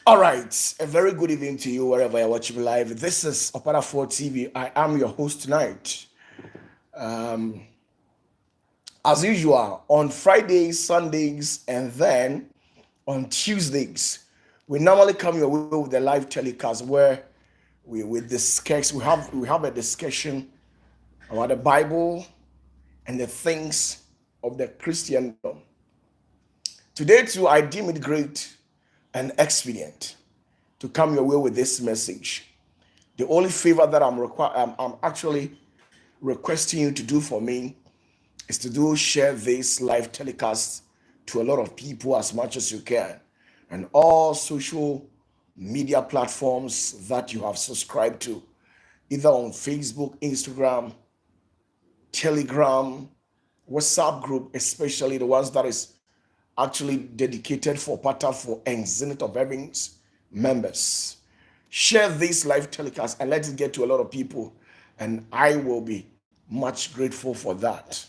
All right, a very good evening to you wherever you're watching me live. This is OPATAFUOR TV. I am your host tonight. Um, as usual, on Fridays, Sundays, and then on Tuesdays, we normally come your way with the live telecast where we discuss. We have a discussion about the Bible and the things of the Christendom. Today, too, I deem it great and expedient to come your way with this message. The only favor that I'm actually requesting you to do for me is to share this live telecast to a lot of people as much as you can, and all social media platforms that you have subscribed to, either on Facebook, Instagram, Telegram, WhatsApp group, especially the ones that is actually dedicated for OPATAFUOR and Zenith of Heavens members. Share this live telecast and let it get to a lot of people, and I will be much grateful for that.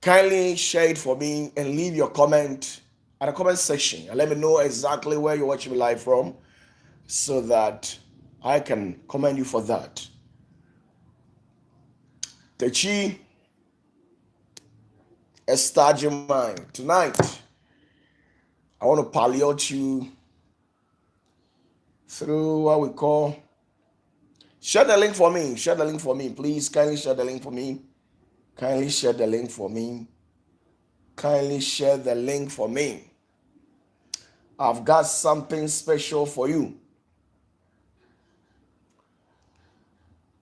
Kindly share it for me and leave your comment at the comment section and let me know exactly where you're watching me live from so that I can commend you for that. Techi Estajimai. Tonight, I want to palliate you through what we call. Share the link for me. Share the link for me. Please kindly share the link for me. Kindly share the link for me. Kindly share the link for me. I've got something special for you.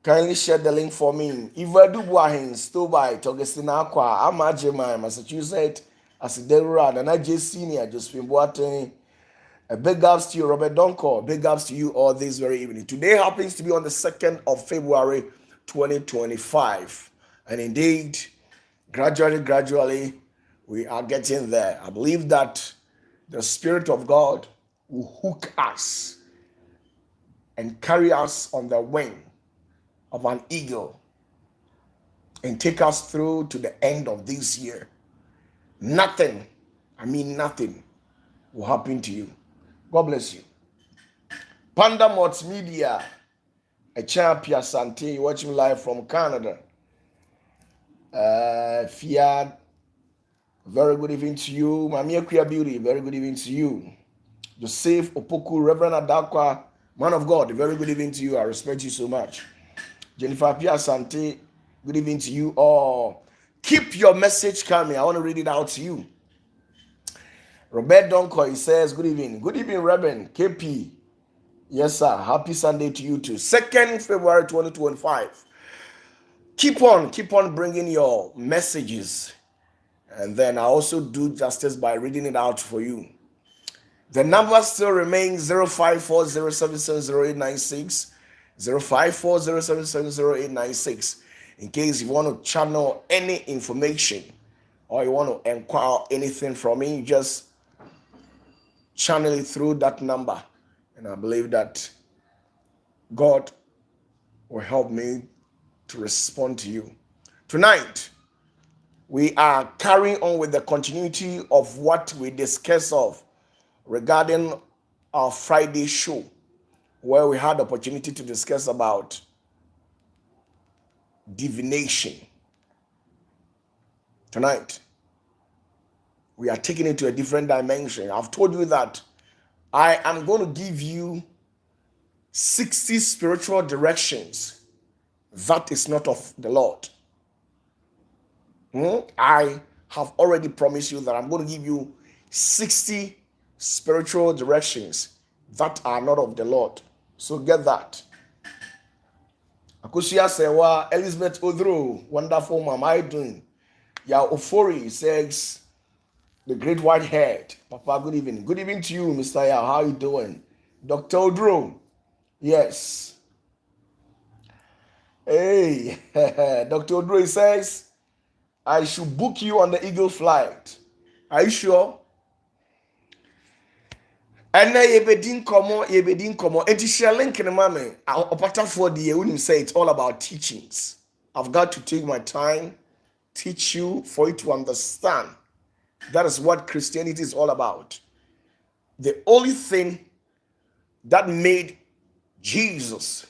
Kindly share the link for me. Ivadu Buahin, still by Togestina Aqua, Amajima, Massachusetts, Asiderura, and IJ Senior, Josephine Boateng. A big ups to you, Robert Donko. Big ups to you all this very evening. Today happens to be on the 2nd of February, 2025. And indeed, gradually, we are getting there. I believe that the Spirit of God will hook us and carry us on the wing of an eagle and take us through to the end of this year. Nothing will happen to you. God bless you. Panda Multimedia, a champion Sante, you watching live from Canada. Fiat, very good evening to you. Mamia Queer Beauty, very good evening to you. Joseph Opoku, Reverend Adakwa, man of God, very good evening to you. I respect you so much. Jennifer Pia Sante, good evening to you all. Keep your message coming. I want to read it out to you. Robert Donko, he says, good evening. Good evening, Reverend KP. Yes, sir. Happy Sunday to you too. 2nd February 2025. Keep on bringing your messages. And then I also do justice by reading it out for you. The number still remains 0540770896, 0540770896. In case you want to channel any information or you want to inquire anything from me, just channel it through that number. And I believe that God will help me to respond to you. Tonight, we are carrying on with the continuity of what we discussed of regarding our Friday show, where we had the opportunity to discuss about divination. Tonight, we are taking it to a different dimension. I've told you that I am going to give you 60 spiritual directions that is not of the Lord. I have already promised you that I'm going to give you 60 spiritual directions that are not of the Lord. So get that. Akusia Sewa, Elizabeth Odro, wonderful mom, how you doing? Ya Ofori says, the great white head. Papa, good evening. Good evening to you, Mr. Ya. How you doing? Dr. Odro. Yes. Hey, Dr. Odro says, I should book you on the Eagle flight. Are you sure? And now yebedin komo. And share link in the moment. OPATAFUOR the wouldn't say it's all about teachings. I've got to take my time, teach you for you to understand. That is what Christianity is all about. the only thing that made Jesus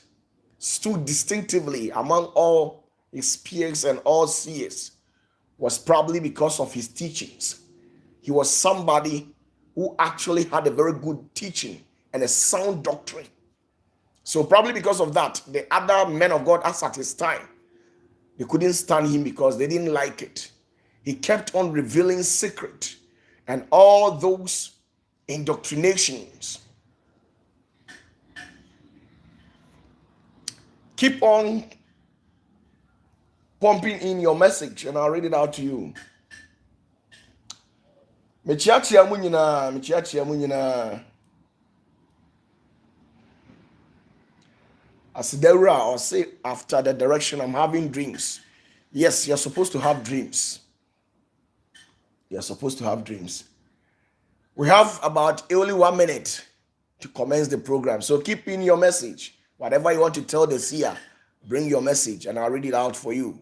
stood distinctively among all his peers and all seers was probably because of his teachings. He was somebody who actually had a very good teaching and a sound doctrine. So probably because of that, the other men of God as at his time, they couldn't stand him because they didn't like it. He kept on revealing secret and all those indoctrinations. Keep on pumping in your message and I'll read it out to you. Mechiachia munyina. As Deborah, or say after the direction I'm having dreams. Yes, you're supposed to have dreams. You're supposed to have dreams. We have about only 1 minute to commence the program. So keep in your message. Whatever you want to tell the seer, bring your message and I'll read it out for you.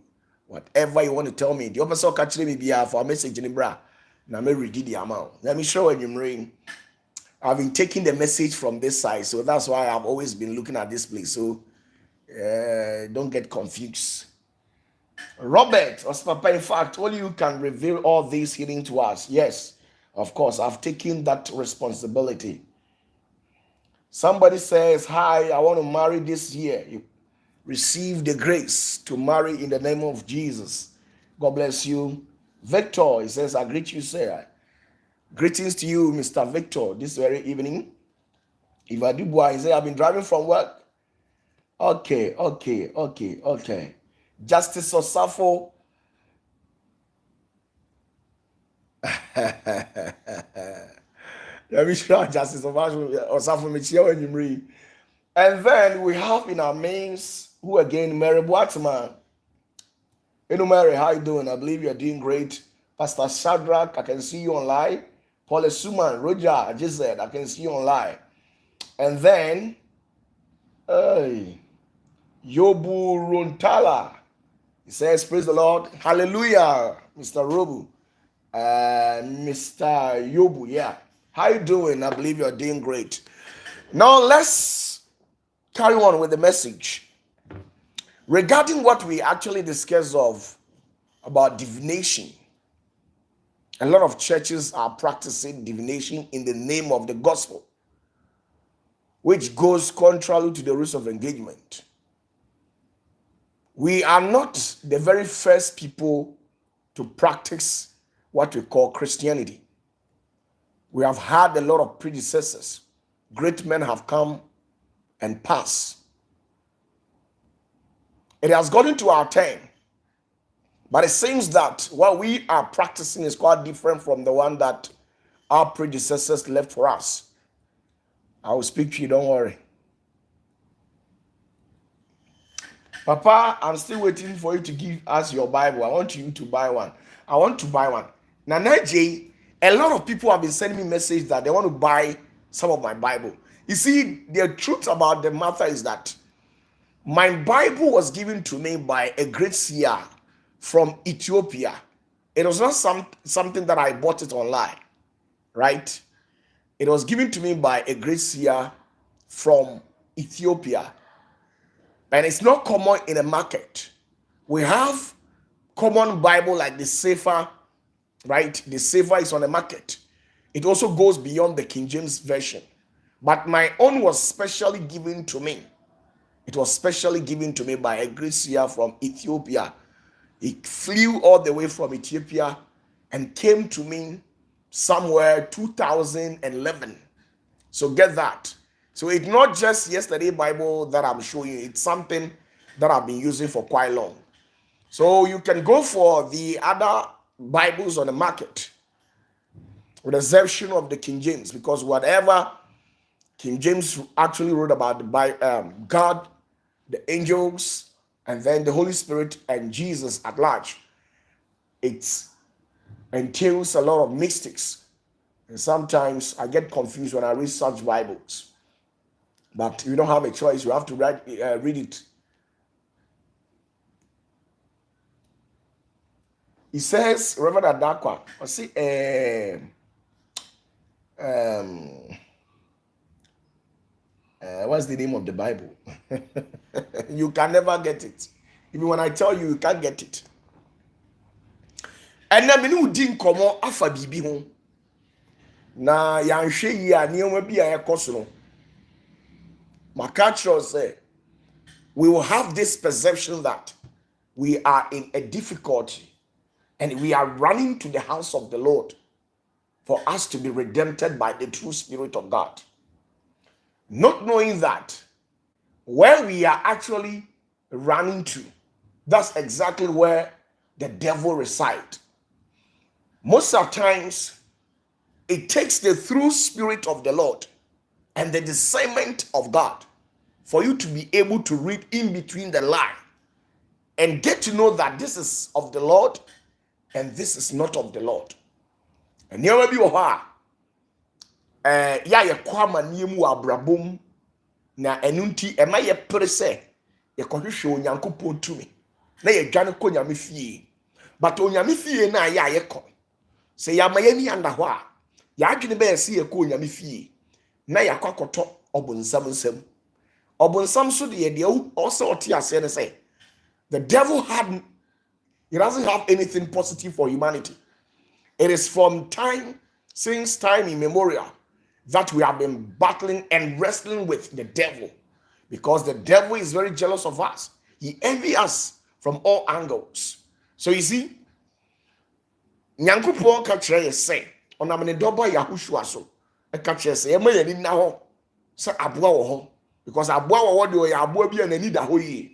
Whatever you want to tell me. The officer catch me for a message in bra. Now me read the amount. Let me show you ring. I've been taking the message from this side, so that's why I've always been looking at this place. So don't get confused. Robert, Papa, in fact, only you can reveal all this healing to us. Yes, of course, I've taken that responsibility. Somebody says, hi, I want to marry this year. You receive the grace to marry in the name of Jesus. God bless you. Victor, he says, I greet you, sir. Greetings to you, Mr. Victor, this very evening. Ivadibua, he said, I've been driving from work. Okay. Justice Osafo. Let me try Justice Osafo Michio and Yumri. And then we have in our mains, who again, Mary Boatman. Mary, how you doing? I believe you're doing great. Pastor Shadrach, I can see you online. Paul Suman, Roger, I just said, I can see you online. And then, Yobu Runtala, he says, praise the Lord. Hallelujah, Mr. Robu. Mr. Yobu, yeah. How you doing? I believe you're doing great. Now let's carry on with the message. Regarding what we actually discussed about divination, a lot of churches are practicing divination in the name of the gospel, which goes contrary to the rules of engagement. We are not the very first people to practice what we call Christianity. We have had a lot of predecessors. Great men have come and passed. It has gotten to our turn. But it seems that what we are practicing is quite different from the one that our predecessors left for us. I will speak to you, don't worry. Papa, I'm still waiting for you to give us your Bible. I want you to buy one. I want to buy one. Nana J, a lot of people have been sending me messages that they want to buy some of my Bible. You see, the truth about the matter is that my Bible was given to me by a great seer from Ethiopia. It was not something that I bought it online, right? It was given to me by a great seer from Ethiopia. And it's not common in the market. We have common Bible like the Sefer, right? The Sefer is on the market. It also goes beyond the King James Version. But my own was specially given to me. It was specially given to me by a great seer from Ethiopia. He flew all the way from Ethiopia and came to me somewhere 2011. So get that. So it's not just yesterday Bible that I'm showing you. It's something that I've been using for quite long. So you can go for the other Bibles on the market with the exception of the King James, because whatever King James actually wrote about God, the angels, and then the Holy Spirit and Jesus at large, it entails a lot of mystics. And sometimes I get confused when I read such Bibles. But you don't have a choice. You have to read it. He says, Reverend Adakwa, I see, What's the name of the Bible? You can never get it. Even when I tell you, you can't get it. And then we didn't come on afa bibi ho. Na yanhwe yi a nneɛma bi a ɛkɔ so no. Maka kyerɛ say we will have this perception that we are in a difficulty and we are running to the house of the Lord for us to be redempted by the true Spirit of God. Not knowing that where we are actually running to, that's exactly where the devil resides. Most of the times, it takes the true Spirit of the Lord and the discernment of God for you to be able to read in between the line and get to know that this is of the Lord and this is not of the Lord. And you will be ya ye kwama niemu abrabom na enunti ema ye prese ye kohwehwe onyankopon tumi na ye dwane ko nyame fie but onyame fie na ya ye ko se ya ma ye ni anda ho a ya adwene be ye se ye ko onyame fie na ya kwakoto obonsam nsam obonsam so de ye de also oti ase ne say the devil he doesn't have anything positive for humanity. It is from since time immemorial that we have been battling and wrestling with the devil, because the devil is very jealous of us. He envies us from all angles. So you see, Nyankopon ka kire ye say, onamene doba Yahushua so, e ka kire say, e ma yani na ho, se aboa wo ho, because aboa wo de o ya aboa bi anani da ho yi.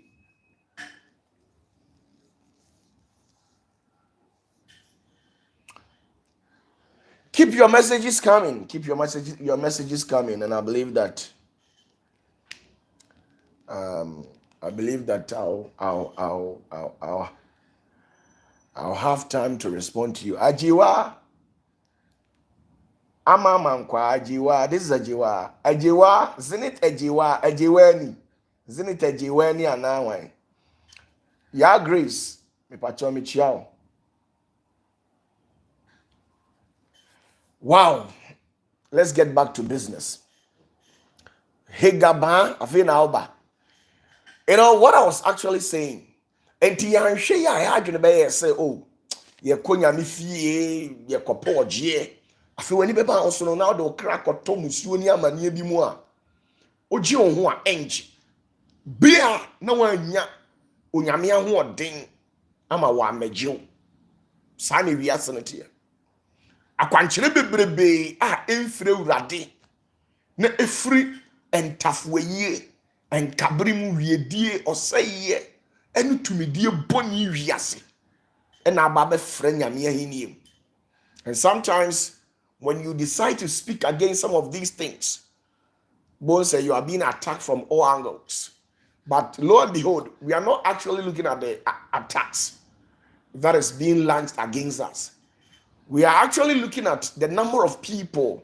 Keep your messages coming. Keep your messages coming, and I believe that I'll have time to respond to you. Ajiwa, Amamankwa Ajiwa. This is Ajiwa. Ajiwa, Zenit Ajiwa, Ajiweni, Zenit Ajiweni Anawai. Ya Grace, me pacho me chiao. Wow, let's get back to business. Hegaba, Afina Alba. You know what I was actually saying? Enti yanhwe ya ya adwene be ye say, oh, ye konya me fie, ye kopo oje. Afi wani beba onso no na do kra koto musuo ni amane bi mu a. Oji ho a enji. Bia na wanya onyame ahoɔden ama wa magyew. Sa ne wi asenete. Akwankyere bebrebe a emfire urade na efiri entafoyie enkabere mu wiedie oseye enu tumidie boni wiase ena aba be frɛ nyame ahinie. And sometimes when you decide to speak against some of these things, both say you are being attacked from all angles. But lo and behold, we are not actually looking at the attacks that is being launched against us. We are actually looking at the number of people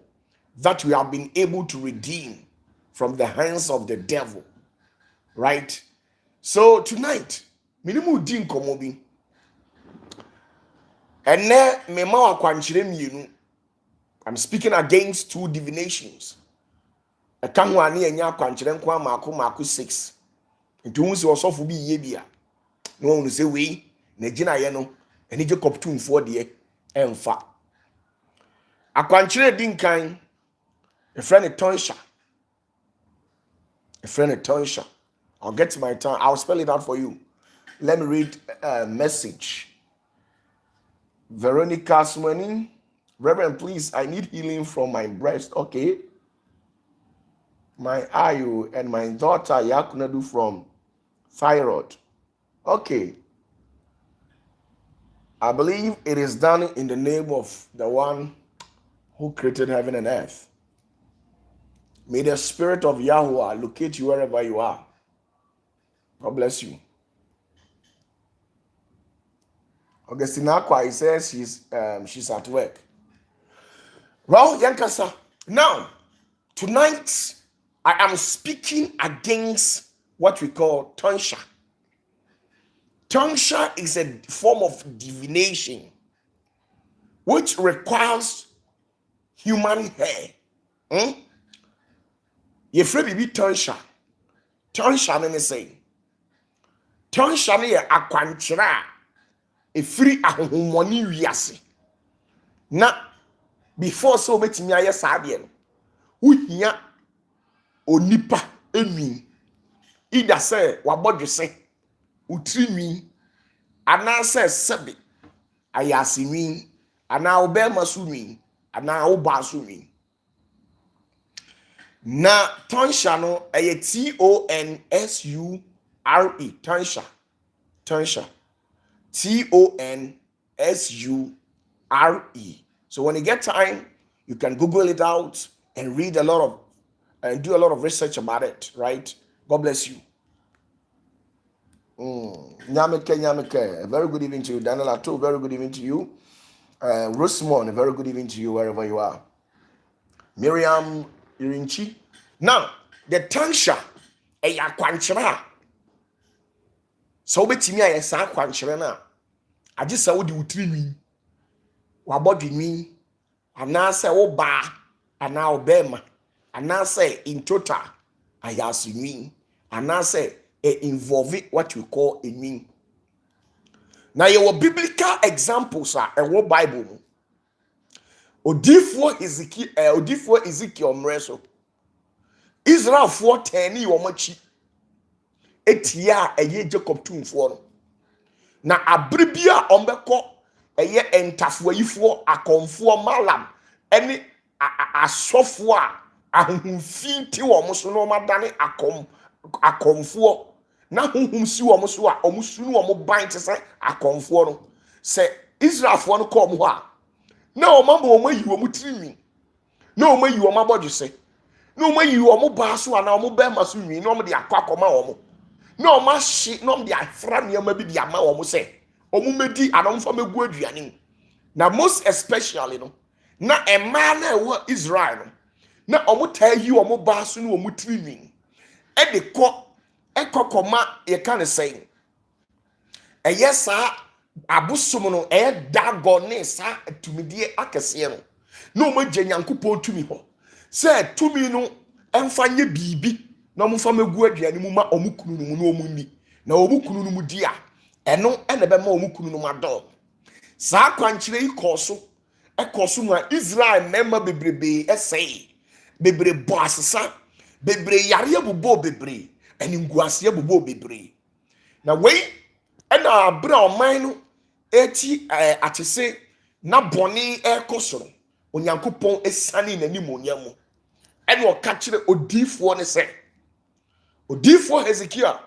that we have been able to redeem from the hands of the devil. Right? So tonight, minimu din komobi. Ene mema wa kwanchire mienu. I'm speaking against two divinations. Eka ho ani enya kwanchire nkwa mako 6. Nti hu se osofu bi ye bia. No one say we na gina ye no, eni je koptumfo de emfa. Akwanchire din kan a friend Tonsure. A friend Tonsure. I'll get to my tongue. I'll spell it out for you. Let me read a message. Veronica Sweeney. Reverend, please, I need healing from my breast. Okay. My IU and my daughter Yakunadu from thyroid. Okay. I believe it is done in the name of the one who created heaven and earth. May the spirit of Yahweh locate you wherever you are. God bless you. Augustina Akwa, he says she's at work. Well, Yankasa. Now, tonight, I am speaking against what we call Tonsure. Tonsure is a form of divination which requires human hair. Ye free bibi Tonsure. Tonsure ne say. Tonsure ne ye akwankyerɛ a efiri ahohomoni wiase. Na before so betimi aye saa de no. Wohia onipa enwi. Ida say wabodwese. Utri nwi. Ana say sebe ayase nwi. Ana obema so nwi. Ana oba so nwi. Na tonsure no eye TONSURE. Tonsure. TONSURE. So when you get time, you can Google it out and read a lot of and do a lot of research about it, right? God bless you. Nyamike, a very good evening to you. Daniel Ato, very good evening to you. Rosamond, a very good evening to you wherever you are. Miriam Irinchi. Now, the tonsure, a yakwanchera. So betimi aye sa kwankyere na age sa wo di utri nwi wabodi nwi ana say wo ba ana obema ana say in total ayasu nwi ana say e involve what we call a nwi. Now your biblical examples are a wo Bible no odifo Ezekiel mreso Israel for 10 wo machi etia eye Jacob tumfo no na abribia ombeko eye entafoyifo akonfo malam ene asofo a ahunfinti wo moso no madane akonfo na hunhum si wo moso a omusunu wo mo ban te se akonfo no se Israelfo no kom ho a na omambo wo mayi wo mutirimi na wo mayi wo mabodwese na wo mayi wo mo ba so ana wo ba maso nwi na wo de akwa wo mo no mashi no de afra niam bi de ama wo mo se omumedi anomfa megu aduane na most especially no na ema na ewo Israel no na omuta yi wo mo ba so no wo tirimi e de ekokoma ye kan say eyesa abosom no dagone sa tumidie akese no na o magye nyankopon tumi ho se tumi no emfa nye bibi na omfa megu aduane mu ma omukunu no mu na omuni na omukunu no mu dia eno ene be ma omukunu no mado sa kwankyere ikoso mu a Israel mema bebrebe esei bebre bo asesa bebre yare bubo bebre eni nguase bubo bebre na wei ena abra oman no eti atese na boni ekosoro onyankopon esane nanim onyam ene o ka kire odifo ne se odifo Ezekiel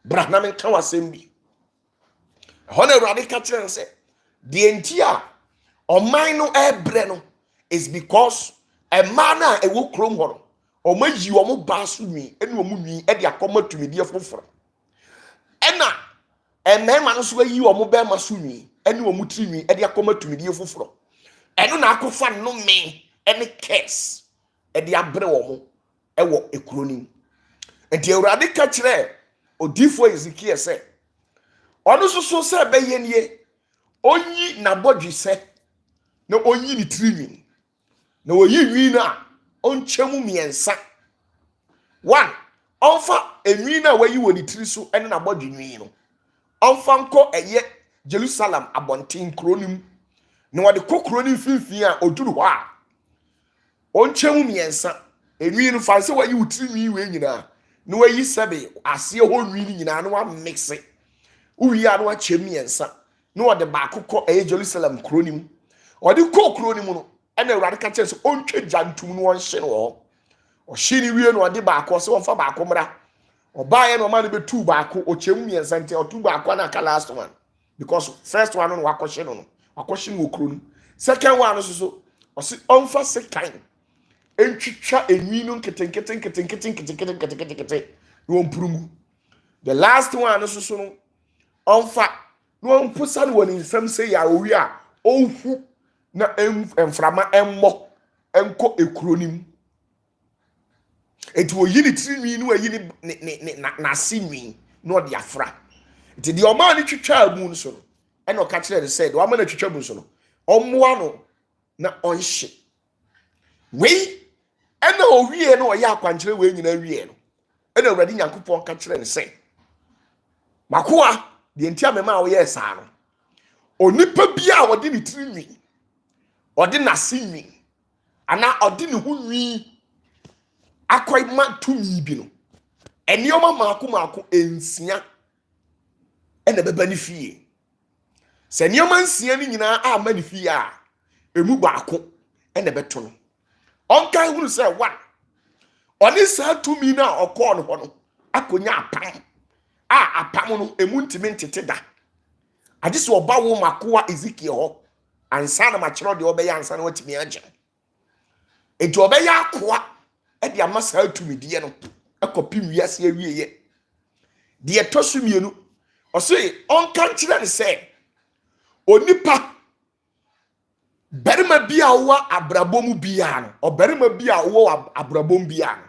bra na men kan wasem bi hona urade ka kire se the entia oman no ebre no is because a man a ewo krom ho o mayi o mo ba so nwi ene o mu nwi e de akoma tumidie foforo ena emema no so ayi o mo ba ma so nwi ene o mu tri nwi e de akoma tumidie foforo eno na akofa no me ene curse e de abre wo mo e wo ekronim enti urade ka kire odifo Ezekiel se ono so se be yenie onyi na bodwi se na onyi ni tri nwi na oyi nwi na onchemu miensa one onfa enwi na wayi woni tiri so ene na bodwi nwi no onfa nko eye Jerusalem abontin kronim na wade kokronim finfin a oduru ho a onchemu miensa enwi no fa se wayi wutiri nwi we nyina na wayi sebe ase ho nwi ni nyina na wa mix it uwi ya na wa chem miensa na wade ba akokọ eye Jerusalem kronim wade kokronim no ene urade ka kyenso ontwe jantum no onhye no ho o hye ni wie no wade ba akọ se wonfa ba akọ mra obaye no ma no betu ba akọ o chem miensa nte o tu ba akọ na ka last one because first one no wakọhye no wakọhye no okro no second one no so o se onfa second entwitwa enwi no nketenkete no ompurumu the last one no so no onfa no ompusa no woni nsam se ya owi a onhu na emframa emmo enko ekronim eti wo yini trinwi no ayi ni na sinwi no de afra eti de oma ni twitwa amu no so no ene o ka kire de said wa ma na twitwa mu so no ommoa no na onhye wei ene o wie no o ya akwankyere we nyina wie no ena awurade nyankopɔn ka kyerɛ ne sɛ makoa de ntia me ma wo yɛ saa no onipa bia a ɔde ne tiri nwi ɔde n'ase nwi ana ɔde ne ho nwi akɔ ma tumi bi no enioma maako ensia ena bɛba ne fie sɛ enioma nsia ne nyinaa a ma ne fie a emu baako ena bɛto no ɔnka hunu sɛ wa ɔne saa tumi na ɔkɔɔ no hɔ no akonya apam a apam no emu ntimi ntete da agye sɛ ɔba wo makoa Ezekiel hɔ ansa na makyerɛ de ɔbɛyɛ ansa na watimi agye enti ɔbɛyɛ akoa ɛde ama saa tumi die no akɔpim wiase awieye de ɛtɔ so mienu ɔsɛ ɔnka nkyerɛ ne sɛ onipa barima bi a wo abrabom bia no ɔbarima bi a wo abrabom bia no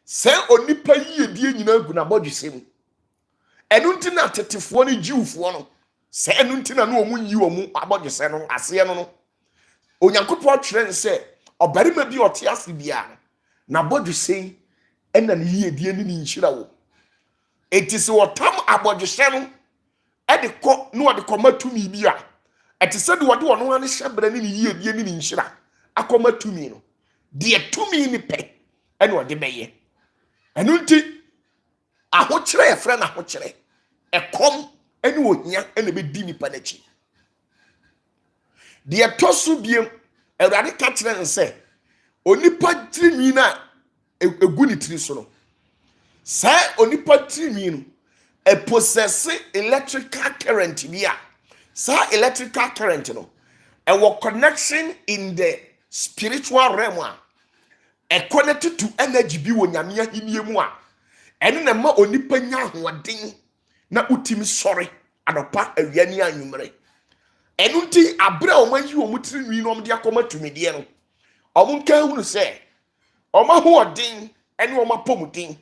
sɛ onipa yiedie nyina gu na bɔdwesem ɛno nti na tetefoɔ no jiwfoɔ no sɛ ɛno nti na no ɔmu yi ɔmu abɔdwesɛ no aseɛ no onyankopɔn twerɛ ne sɛ ɔbarima bi ɔte ase bia no na bɔdwesɛ ɛna ne yiedie ne nhyira wo enti sɛ wɔtam abɔdwesɛ no ɛde kɔ no ɔde kɔma tumi bi a ɛte sɛ de wɔde ɔno ane hyɛbrɛ ne yiedie ne nhyira akɔma tumi no deɛ tumi ne pɛ ɛna ɔde bɛyɛ ɛno nti ahokyerɛ yɛfrɛ na ahokyerɛ ɛkɔm ɛne ohia ɛna bɛdi nipa n'akyi deɛ tɔ so biem awurade ka kyerɛ ne sɛ onipa tirinwi na egu ne tiri so no sɛ onipa tirinwi no possess electrical current bi a saa electrical current no ɛwɔ connection in the spiritual realm a connected to energy bi wɔ nyame ahinie mu a ɛno na ma onipa nya ahoɔden na utimi sɔre adɔpa awia ne anwumere ɛno nti abrɛ a ɔma yi ɔmo tirinwi no ɔmo de akɔma tumideɛ no ɔmo nka hunu sɛ ɔmo ahoɔden ɛne ɔmo apɔmuden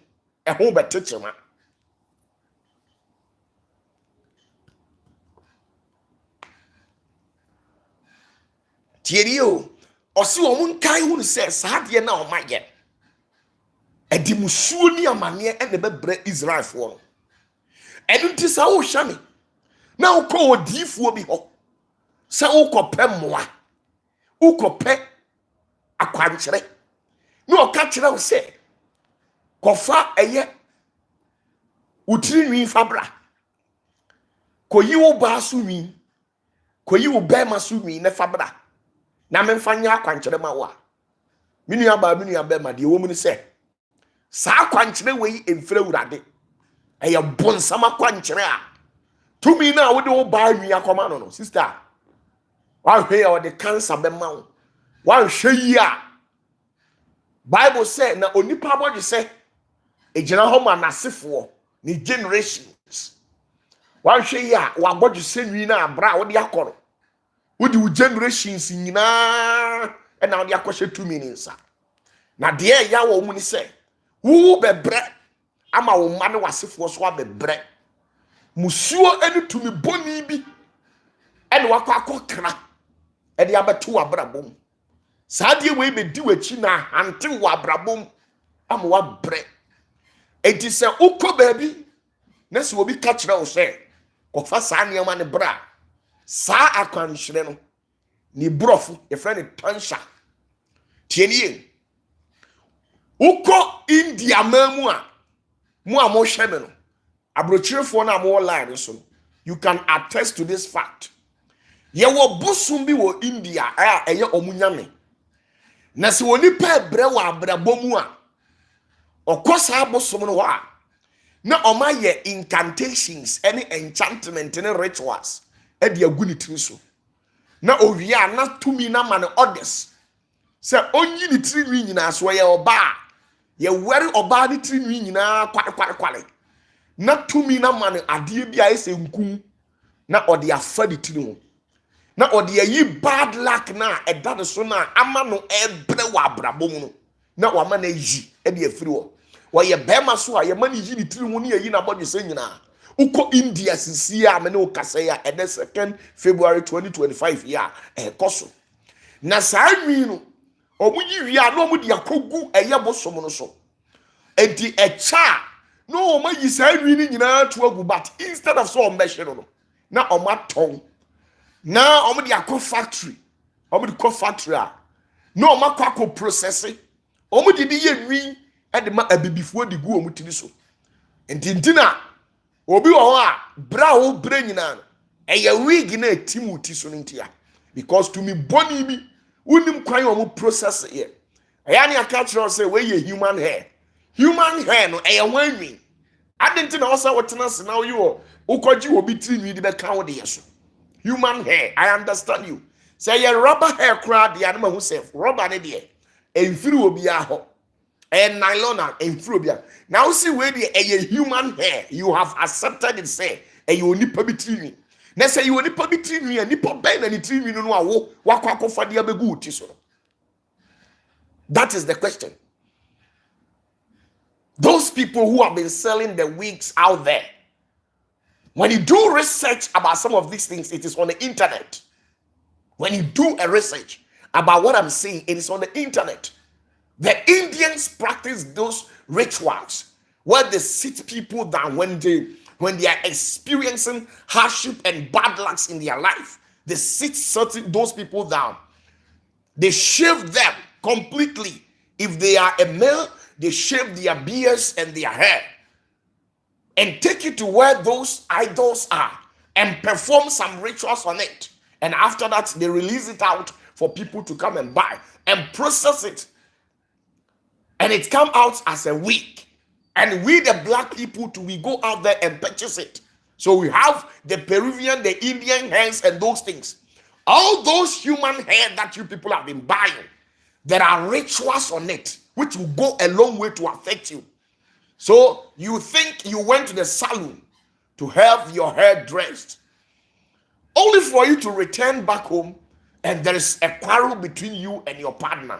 ɛho bɛtekyema tiɛri o ɔsi ɔmo nka hunu sɛ saa deɛ na ɔma yɛ ɛdi musuo ni amaneɛ ɛna bɛbrɛ Israelfoɔ no ɛno nti sɛ wohwɛ me na wokɔ odiifoɔ bi hɔ sɛ wokɔpɛ mmoa wokɔpɛ akwankyerɛ na ɔka kyerɛ wo sɛ kɔfa ɛyɛ wotiri nwi fabra kɔyi wo baa so nwi kɔyi wo bɛrima so nwi ne fabra na memfa nyɛ akwankyerɛ ma wo a me nua baa me nua bɛrima deɛ wɔ mu ne sɛ saa akwankyerɛ wei emfrɛ wurade ɛyɛ bonsam akwankyerɛ a tumi na wode wo baa nwi akɔma no sister wahwɛ ya ɔde cancer bɛma wo wahwɛ yi a Bible sɛ na onipa bɔdwe sɛ egyina hɔ ma n'asefoɔ ne generations wahwɛ yi a wabɔdwe sɛ nwi na abra a wode akɔ no wode wo generations nyinaa ɛna wode akɔhyɛ tumi ne nsa na deɛ ɛya wɔ mu ne sɛ wo bɛbrɛ ama wo mma ne wasefoɔ so abɛbrɛ musuo ɛne tumi bɔni bi ɛne wakɔ akɔkra ɛde abɛto w'abrabom saa deɛ wei bɛdi w'akyi na hante w'abrabom ama wabrɛ enti sɛ wokɔ baabi na sɛ obi ka kyerɛ wo sɛ kɔfa saa nneɛma ne bra saa akwanhyerɛ no ne borɔfo yɛfrɛ ne Tonsure tiɛnie wokɔ India man mu a mohwɛ me no abrokyerɛfoɔ no a mowɔ line so no you can attest to this fact yɛwɔ bosom bi wɔ India a ɛyɛ ɔmo nyame na sɛ onipa brɛ wɔ abrabɔ mu a ɔkɔ saa bosom no hɔ a na ɔma yɛ incantations ɛne enchantment ne rituals ɛde agu ne tiri so na owie a na tumi na ma ne orders sɛ onyi ne tiri nwi nyinaa so yɛ ɔbaa yɛwɛre ɔbaa ne tiri nwi nyinaa kware na tumi na ma ne adeɛ bi a ɛsɛ nkum na ɔde afa ne tiri ho na ɔde ayi bad luck na ɛda ne so na ama no ɛbrɛ wɔ abrabɔ mu no na wama na yi ɛde afiri wɔ wɔyɛ bɛrima so a yɛma ne yi ne tiri ho ne yɛyi na bɔdwe sɛ nyinaa wokɔ India sisi a me ne wo kasa ya ɛdɛ 2nd February 2025 ya ɛkɔ so na saa nwi no ɔmo yi wi a na ɔmo de akɔgu ɛyɛ bosom no so enti echa no ma yi say wi ni nyina to agu, but instead of so ombe hye no na omaton na omde akọ factory omde kọ factory a na omakọ process omde di ye nwi e de ma abibifuo di gu omutiri so ntintina obi wo ho a bra wo bra nyina no eye wig na etimu ti so ntia because to me boni bi unim kwan omu process here aya ne aka tro say we ye human hair no eye wanwi adenti na osa wotena se na wo ukoji obi tiri nwi di be kan wo de yeso human hair. I understand you. Say your rubber hair crowd the animal who say rubber ne de emfiri obi aho and nylon and frobia. Now see where the a human hair you have accepted it say a you nipa bitini. Na say you nipa bitini and nipa ben and itini no wo wakwa for the abegu ti so. That is the question. Those people who have been selling the wigs out there, when you do research about some of these things, it is on the internet. When you do a research about what I'm saying, it is on the internet. The Indians practice those rituals where they sit people down when they are experiencing hardship and bad lucks in their life. They sit those people down. They shave them completely. If they are a male, they shave their beards and their hair and take it to where those idols are and perform some rituals on it. And after that, they release it out for people to come and buy and process it. And it come out as a wig. And we, the black people, we go out there and purchase it. So we have the Peruvian, the Indian hairs and those things. All those human hair that you people have been buying, there are rituals on it, which will go a long way to affect you. So you think you went to the salon to have your hair dressed, only for you to return back home and there is a quarrel between you and your partner.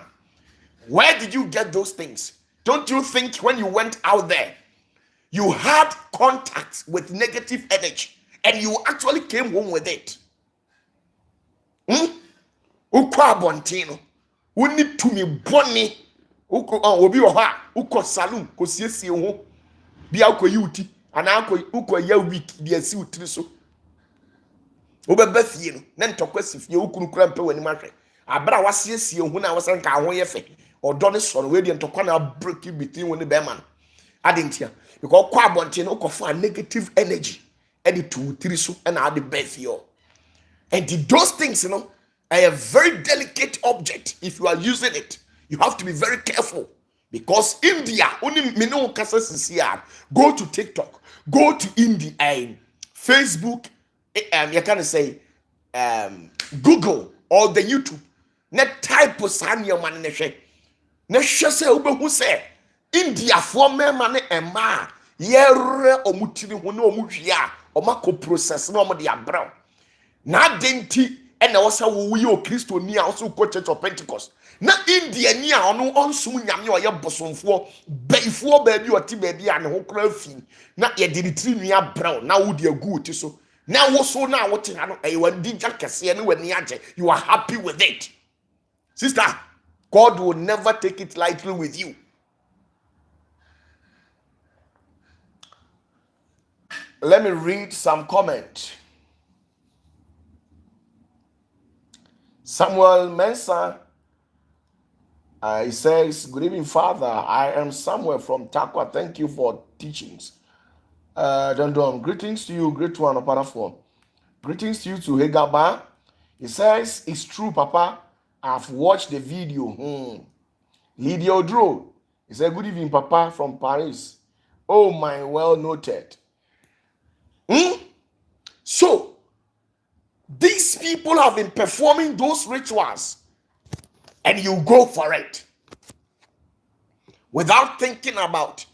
Where did you get those things? Don't you think when you went out there, you had contact with negative energy and you actually came home with it? Ukwa bontino, uni tumi boni, obi oha, uko salon, ko siesie ho, bia uko yuti, ana uko ya week, bia si utiri so. Obebe fie no, na ntokwa sifie ukunu kura mpe wani mahwe. Abra wasiesie ho na wasan ka ho ye fe. Odo ne so no we de ntokwa na break between woni be man. Adentia, because kwa bonte no ukofo negative energy e de tu utiri so na ade be fie. And those things, are a very delicate object. If you are using it, you have to be very careful. Because India, only mino cases here. Go to TikTok, go to India, Facebook, you can say Google or the YouTube. Net type of sanya man neshe. Neshe se ube who say India for me mane ema yere omutiri hone omuhia omako process no omde abra. Na denti e na wosa wo yi o Kristo ni a woso ko Church of Pentecost na India ni a ono onsum nyame o ye bosomfo baifo ba bi oti ba bi a ne ho kra fi na ye de tiri nua brown na wo de agu oti so na wo so na wo te ha no e wadi ja kese ne wani age. You are happy with it, sister. God will never take it lightly with you. Let me read some comment. Samuel Mensah, he says, good evening, Father. I am Samuel from Takwa. Thank you for teachings. Dondon, greetings to you, great one, OPATAFUOR. Greetings to you to Hegaba. He says, it's true, Papa. I've watched the video. Lydia Odro. He said, good evening, Papa, from Paris. Oh, my, well noted. So, these people have been performing those rituals and you go for it without thinking about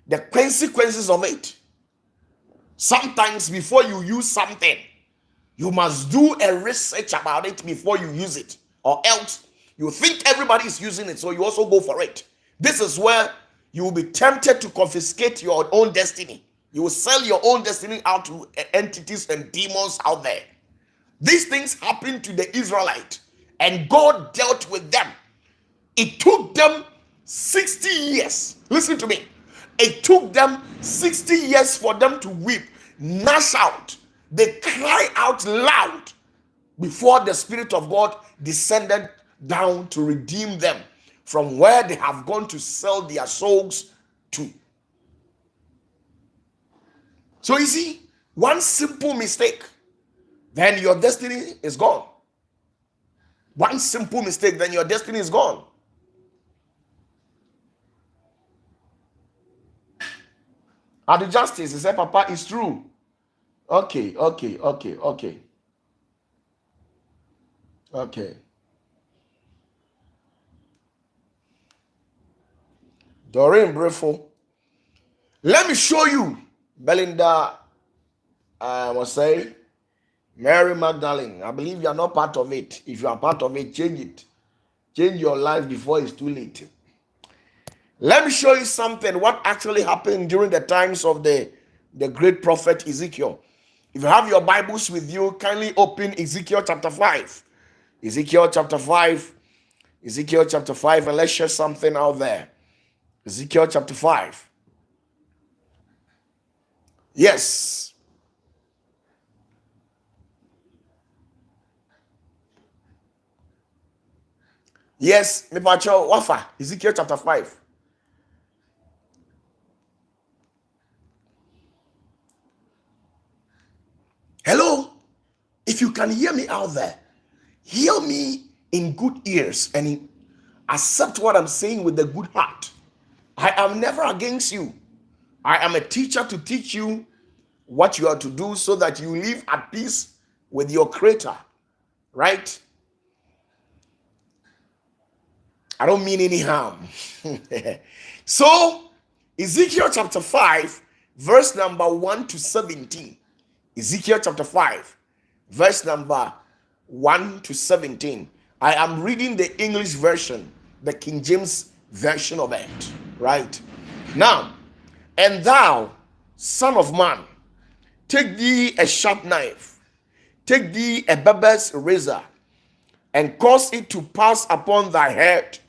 the consequences of it. Sometimes before you use something, you must do a research about it before you use it, or else you think everybody is using it, so you also go for it. This is where you will be tempted to confiscate your own destiny. You will sell your own destiny out to entities and demons out there. These things happened to the Israelites, and God dealt with them. It took them 60 years. Listen to me. It took them 60 years for them to weep, gnash out. They cry out loud before the Spirit of God descended down to redeem them from where they have gone to sell their souls to. So you see, one simple mistake, then your destiny is gone. One simple mistake, then your destiny is gone. At the justice, he said, Papa, it's true. Okay. Doreen Brefo. Let me show you. Belinda, I must say, Mary Magdalene. I believe you are not part of it. If you are part of it, change it. Change your life before it's too late. Let me show you something, what actually happened during the times of the great prophet Ezekiel. If you have your Bibles with you, kindly open Ezekiel chapter 5. Ezekiel chapter 5. Ezekiel chapter 5, and let's share something out there. Ezekiel chapter 5. Yes. Yes, Mipacho Wafa. Ezekiel chapter 5. Hello. If you can hear me out there, hear me in good ears and accept what I'm saying with a good heart. I am never against you. I am a teacher to teach you what you are to do so that you live at peace with your Creator, right? I don't mean any harm. So, Ezekiel chapter 5, verse number 1 to 17. Ezekiel chapter 5, verse number 1 to 17. I am reading the English version, the King James version of it, right? Now, and thou, son of man, take thee a sharp knife, take thee a barber's razor, and cause it to pass upon thy head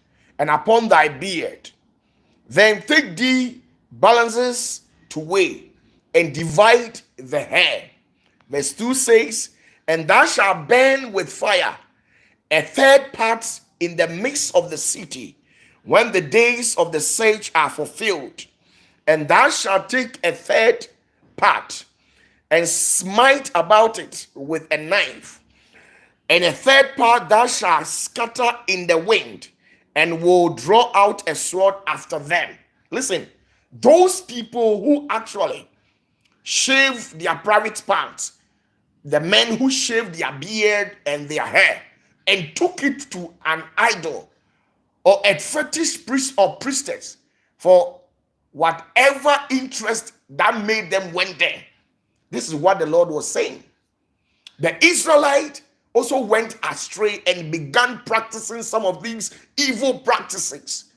and upon thy beard. Then take thee balances to weigh, and divide the hair. Verse 2 says, and thou shalt burn with fire a third part in the midst of the city, when the days of the siege are fulfilled. And thou shalt take a third part, and smite about it with a knife. And a third part thou shalt scatter in the wind, and will draw out a sword after them. Listen, those people who actually shave their private parts, the men who shaved their beard and their hair and took it to an idol or a fetish priest or priestess for whatever interest that made them went there. This is what the Lord was saying. The Israelite also went astray and began practicing some of these evil practices.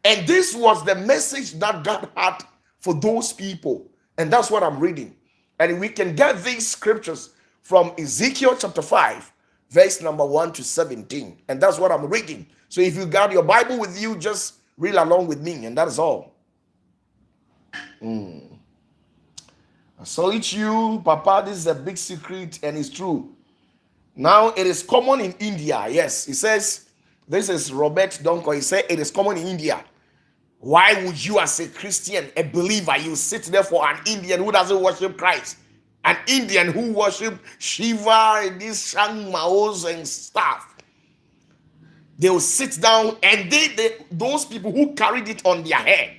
And this was the message that God had for those people. And that's what I'm reading. And we can get these scriptures from Ezekiel chapter 5, verse number 1 to 17. And that's what I'm reading. So if you got your Bible with you, just read along with me. And that is all. I salute you, Papa. This is a big secret and it's true. Now it is common in India. Yes, he says, this is Robert Donko. He said it is common in India. Why would you, as a Christian, a believer, you sit there for an Indian who doesn't worship Christ? An Indian who worship Shiva, these Shang Maos and stuff. They will sit down and those people who carried it on their head,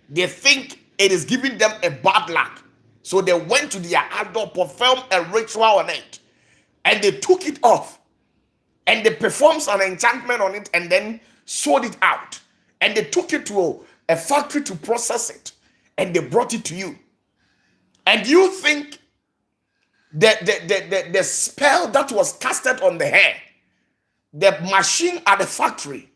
they think it is giving them a bad luck. So they went to their idol, performed a ritual on it, and they took it off. And they performed an enchantment on it and then sold it out. And they took it to a factory to process it. And they brought it to you. And you think the spell that was casted on the hair, the machine at the factory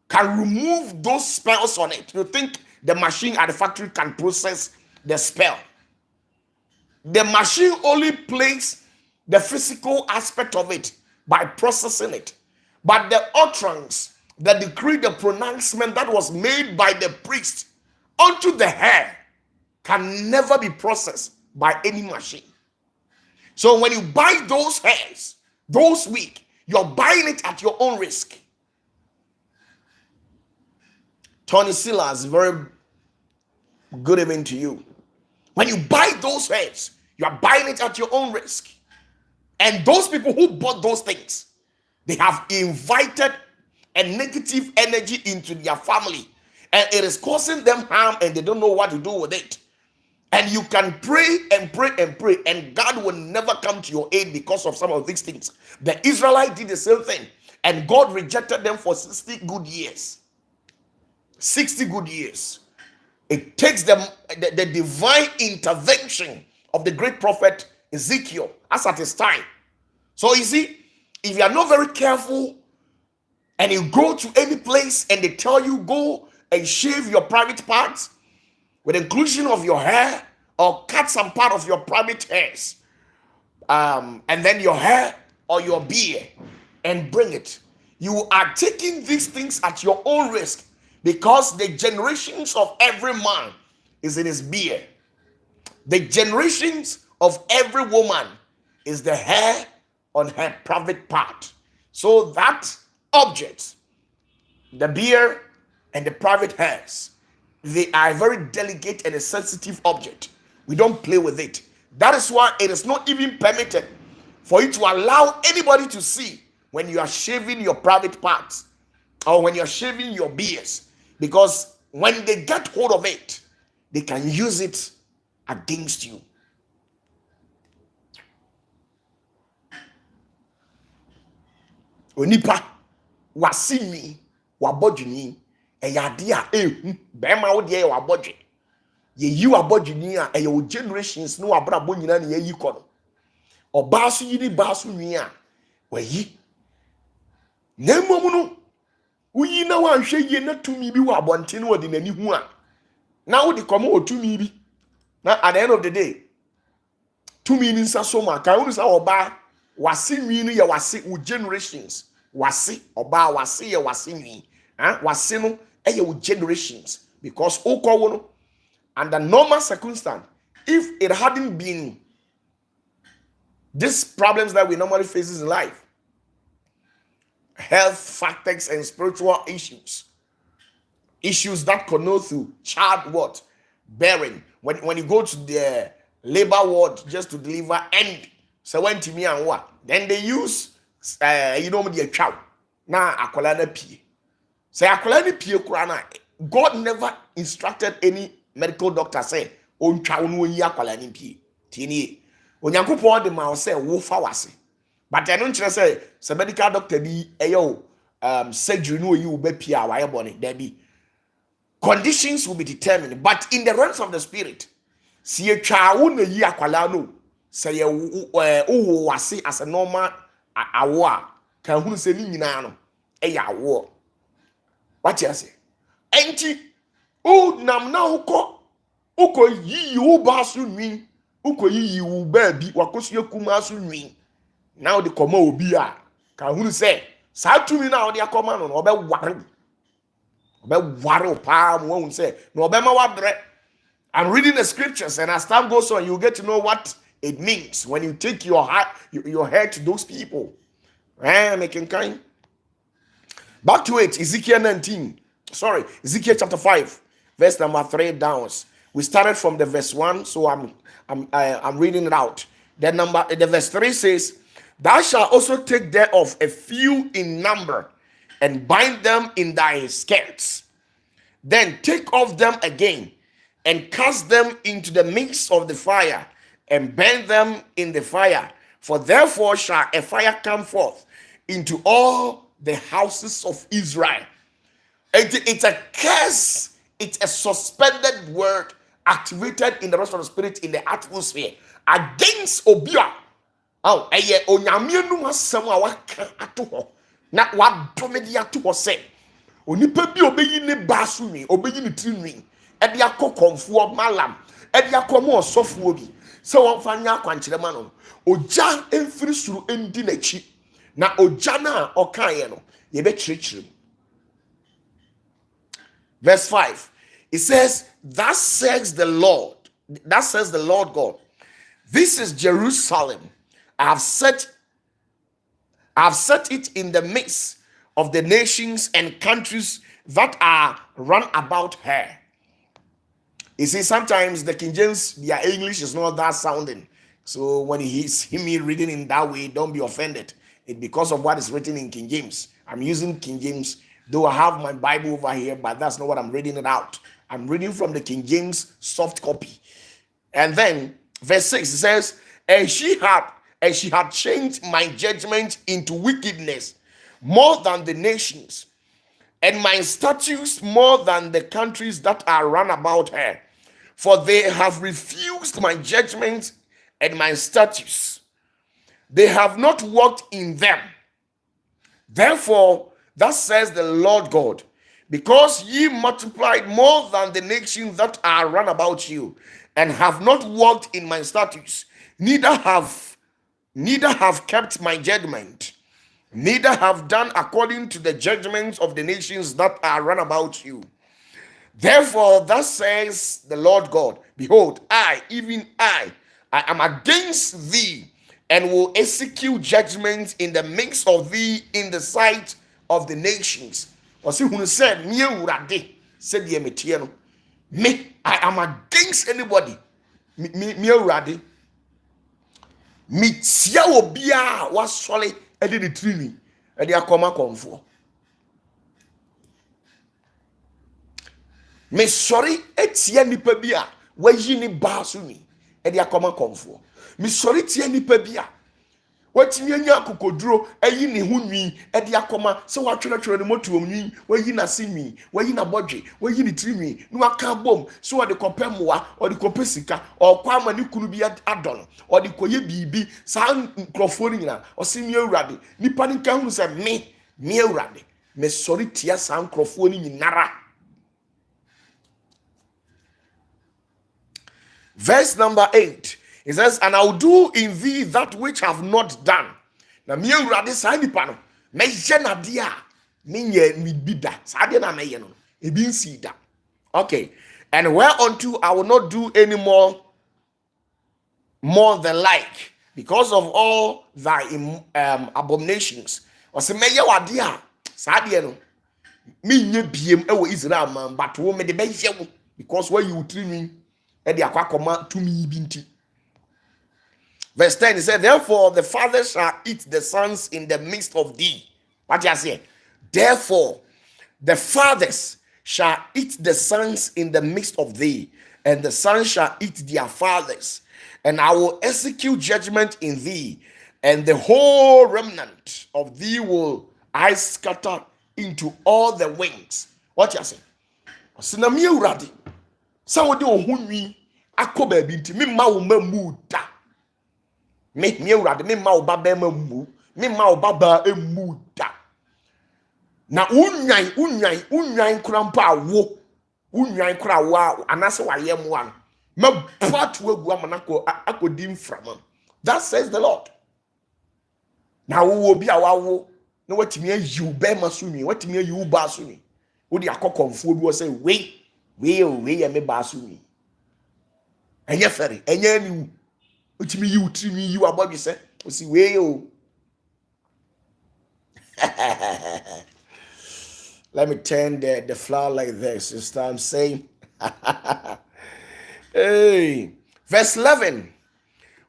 can remove those spells on it. You think the machine at the factory can process the spell. The machine only plays the physical aspect of it by processing it. But the utterance, the decree, the pronouncement that was made by the priest unto the hair can never be processed by any machine. So when you buy those hairs, those wigs, you're buying it at your own risk. Tony Silas, very good evening to you. When you buy those hairs, you are buying it at your own risk. And those people who bought those things, they have invited a negative energy into their family, and it is causing them harm, and they don't know what to do with it. And you can pray and pray and pray, and God will never come to your aid because of some of these things. The Israelites did the same thing, and God rejected them for 60 good years. 60 good years. It takes the divine intervention of the great prophet Ezekiel as at his time. So you see, if you are not very careful and you go to any place and they tell you go and shave your private parts with inclusion of your hair, or cut some part of your private hairs, and then your hair or your beard, and bring it, you are taking these things at your own risk, because the generations of every man is in his beard. The generations of every woman is the hair on her private part. So that object, the beard and the private hairs, they are a very delicate and a sensitive object. We don't play with it. That is why it is not even permitted for you to allow anybody to see when you are shaving your private parts or when you're shaving your beards. Because when they get hold of it, they can use it against you. Onipa wasini wabodjini eyadia bema wo de wabodje ye yi wabodjini a eyo generations no abrabo nyina ne yi kono oba so yi ni ba so nwi a wayi na mmom no uyi na wanhwe ye na tumi bi wo abonte no odi nani hu a na wo de komo otumi bi na at the end of the day tumi ni nsa so ma kan wo sa oba wase nwi no ye wase wo generations wase oba wase ye wase nwi wase no eye wo generations, because okowo no under normal circumstance, if it hadn't been these problems that we normally face in life, health factors and spiritual issues that connote to child what bearing, when you go to the labor ward just to deliver, and so when to me and what then they use the child na akwala na pie, say akwala na pie kura na God never instructed any medical doctor say on child no yi akwala na pie tieni onyankopon de ma say wo fa wase, but I don't say medical doctor bi eyo surgery no yi wo be pie a wa bone there be conditions will be determined, but in the realms of the spirit, see a child na yi akwala no say wo wase as a normal awo kan hu se ni nyina no eya awo what you say enti o nam na uko yi wo ba so nwi uko yi wo ba bi wakoso yakuma so nwi now the koma obi a kan hu se sa tumi na o de akoma no obe ware pa mo hu se no obe ma wabre. I'm reading the scriptures, and as time goes on, you get to know what it means when you take your head to those people. Making kind. Back to it, Ezekiel chapter 5, verse number 3 down. We started from the verse 1, so I'm reading it out. The verse 3 says, "Thou shalt also take thereof a few in number, and bind them in thy skirts. Then take off them again, and cast them into the midst of the fire, and burn them in the fire. For therefore shall a fire come forth into all the houses of Israel." It's a curse. It's a suspended word activated in the rest of the spirit in the atmosphere against Obia. Oh, eye onyamienu asem a waka ato ho na wadomedi ato ho se onipa bi obeyi ne basu nwi obeyi ne trinwi e dia kokonfuo malam e dia komo osofuo bi se won fanya akwankyerema no oja emfiri suru endi nachi na oja na okaye no ye be chirichirim. Verse 5, it says, "Thus says the Lord That says the Lord God. This is Jerusalem. I have set it in the midst of the nations and countries that are run about her. You see, sometimes the King James, their English is not that sounding. So when he hear me reading in that way, don't be offended. It's because of what is written in King James. I'm using King James, though I have my Bible over here, but that's not what I'm reading it out. I'm reading from the King James soft copy. And then verse 6 says, and she had changed my judgment into wickedness more than the nations, and my statutes more than the countries that are run about her. For they have refused my judgment and my statutes. They have not walked in them. Therefore, thus says the Lord God, because ye multiplied more than the nations that are run about you, and have not walked in my statutes, neither have kept my judgment, neither have done according to the judgments of the nations that are run about you. Therefore, thus says the Lord God, behold, I, even I am against thee, and will execute judgment in the midst of thee in the sight of the nations. Or see who said, me said the me, I am against anybody. Me urade. Me tia obia was solid edit the tree. And they are come for. Me sorry etia nipa bia wayi ni basu ni e dia koma komfo me sorry tia nipa bia watimi anya akokoduro ayi ne ho nwi e dia koma se watwetwere ne motuom nwi wayi na sinwi wayi na bodwe wayi ni trinwi no aka bom so ode kopemwa ode kopesika okwa ma ne kunu bi adon ode koye bibi sa nkrofo ni nyina osimi awurade nipa ni ka hu se me awurade me sorry tia sa nkrofo ni nyinara. Verse number 8, it says, and I will do in thee that which have not done. Now, me urade sa nipa no, me jena dia, me nye mi bida. Sa dia na me ye no, e bin si da. Okay, and whereunto I will not do any more than like, because of all thy abominations. O se me ye wade a, sa dia no, me nye biem e wo Israel man, but wo me de be ye wo, because where you treat me. Verse 10, he said, therefore the fathers shall eat the sons in the midst of thee. What you say? Therefore the fathers shall eat the sons in the midst of thee, and the sons shall eat their fathers, and I will execute judgment in thee, and the whole remnant of thee will I scatter into all the winds. What you say? Sinami uradi. Somebody who me akoba binti me ma wo mamu da me urade me ma wo baba mamu me ma wo baba emu da na unwan krampa awo unwan kra wa anase wa yem wa ma patu agu amanako akodi mframa. That says the Lord. Na wo bi awawo na watimi ayi be masumi watimi ayi ba sumi wo di akokonfo bi wo say we me basu mi enye fere enye ni utimi yi utimi yi abodi se o si we o. Let me turn the flower like this. It's time saying hey, verse 11,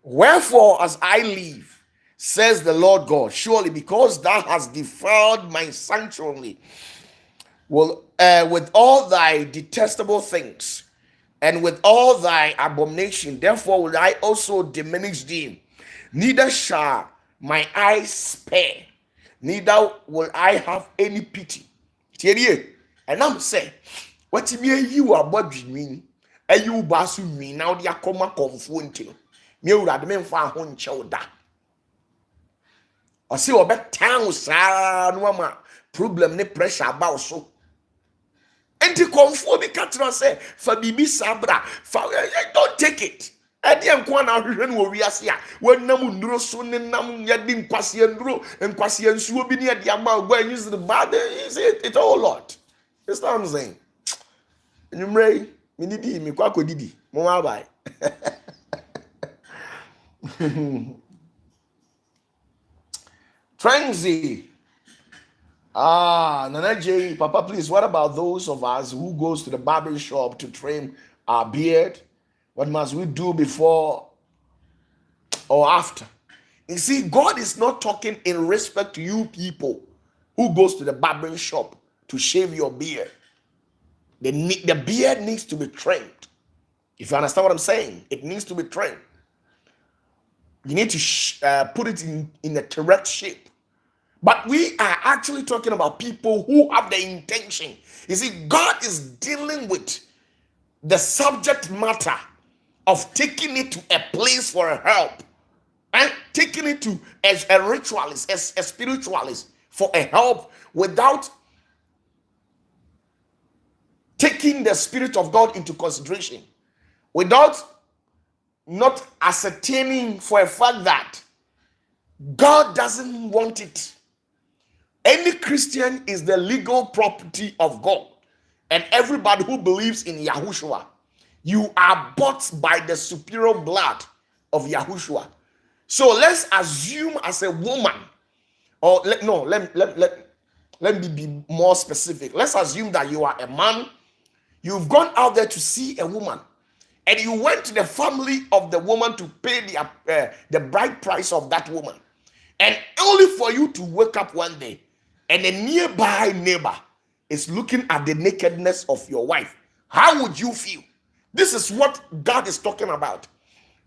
wherefore as I live, says the Lord God, surely because thou hast defiled my sanctuary with all thy detestable things, and with all thy abomination, therefore will I also diminish thee. Neither shall my eyes spare, neither will I have any pity. And I'm saying, what you are about me, and you basu me now, the akoma confronting me, rather men found one shoulder. Or see, or bet town, sir, no problem, no pressure about so. Enti konfo bi katra say fa bibi sabra fa don't take it. Edi enko na hwehwe no wiase a wonam nduro so ne nam yedi nkwase nduro nkwase nsuo bi ne yedi ama ogba use the bad is it all lot. That's what I'm saying. Numre mi didi mi kwa kodidi mo ma bai. Trenzy. Nana J, Papa, please, what about those of us who goes to the barber shop to trim our beard? What must we do before or after? You see, God is not talking in respect to you people who goes to the barbering shop to shave your beard. The beard needs to be trimmed. If you understand what I'm saying, it needs to be trimmed. You need to put it in a correct shape. But we are actually talking about people who have the intention. You see, God is dealing with the subject matter of taking it to a place for help and taking it to as a ritualist, as a spiritualist for a help without taking the Spirit of God into consideration, without not ascertaining for a fact that God doesn't want it. Any Christian is the legal property of God. And everybody who believes in Yahushua, you are bought by the superior blood of Yahushua. So let's assume as a woman, or let me be more specific. Let's assume that you are a man. You've gone out there to see a woman, and you went to the family of the woman to pay the bride price of that woman, and only for you to wake up one day and a nearby neighbor is looking at the nakedness of your wife. How would you feel? This is what God is talking about.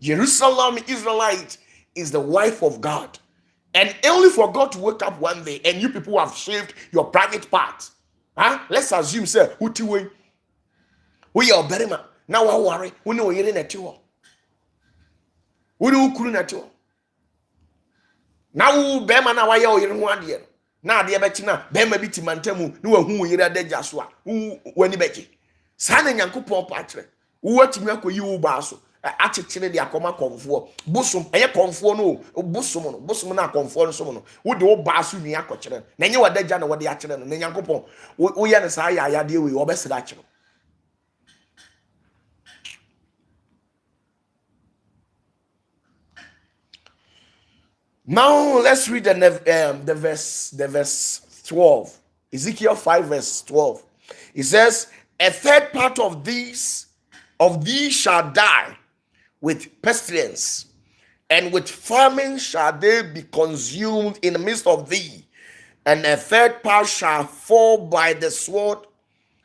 Jerusalem, Israelite, is the wife of God. And only for God to wake up one day and you people have shaved your private parts. Let's assume, say, we are better man. Now I worry. We know you're in a tour. We know you're in a tour. Now, Bema, now I are in 1 year. Now, the Abetina, Bema biti mantemu, no who you de Jasua, who when you bet. Sana Yankupon Patre, what you make you basso, actually the Akoma comfort, Busum, a comfort no, Busum na comfort someone, who do basu Niako children. Then you are dead Jana what the actual and Yankupon. We are I deal with your best actual. Now let's read the verse 12. Ezekiel 5 verse 12. It says, a third part of these shall die with pestilence, and with famine shall they be consumed in the midst of thee, and a third part shall fall by the sword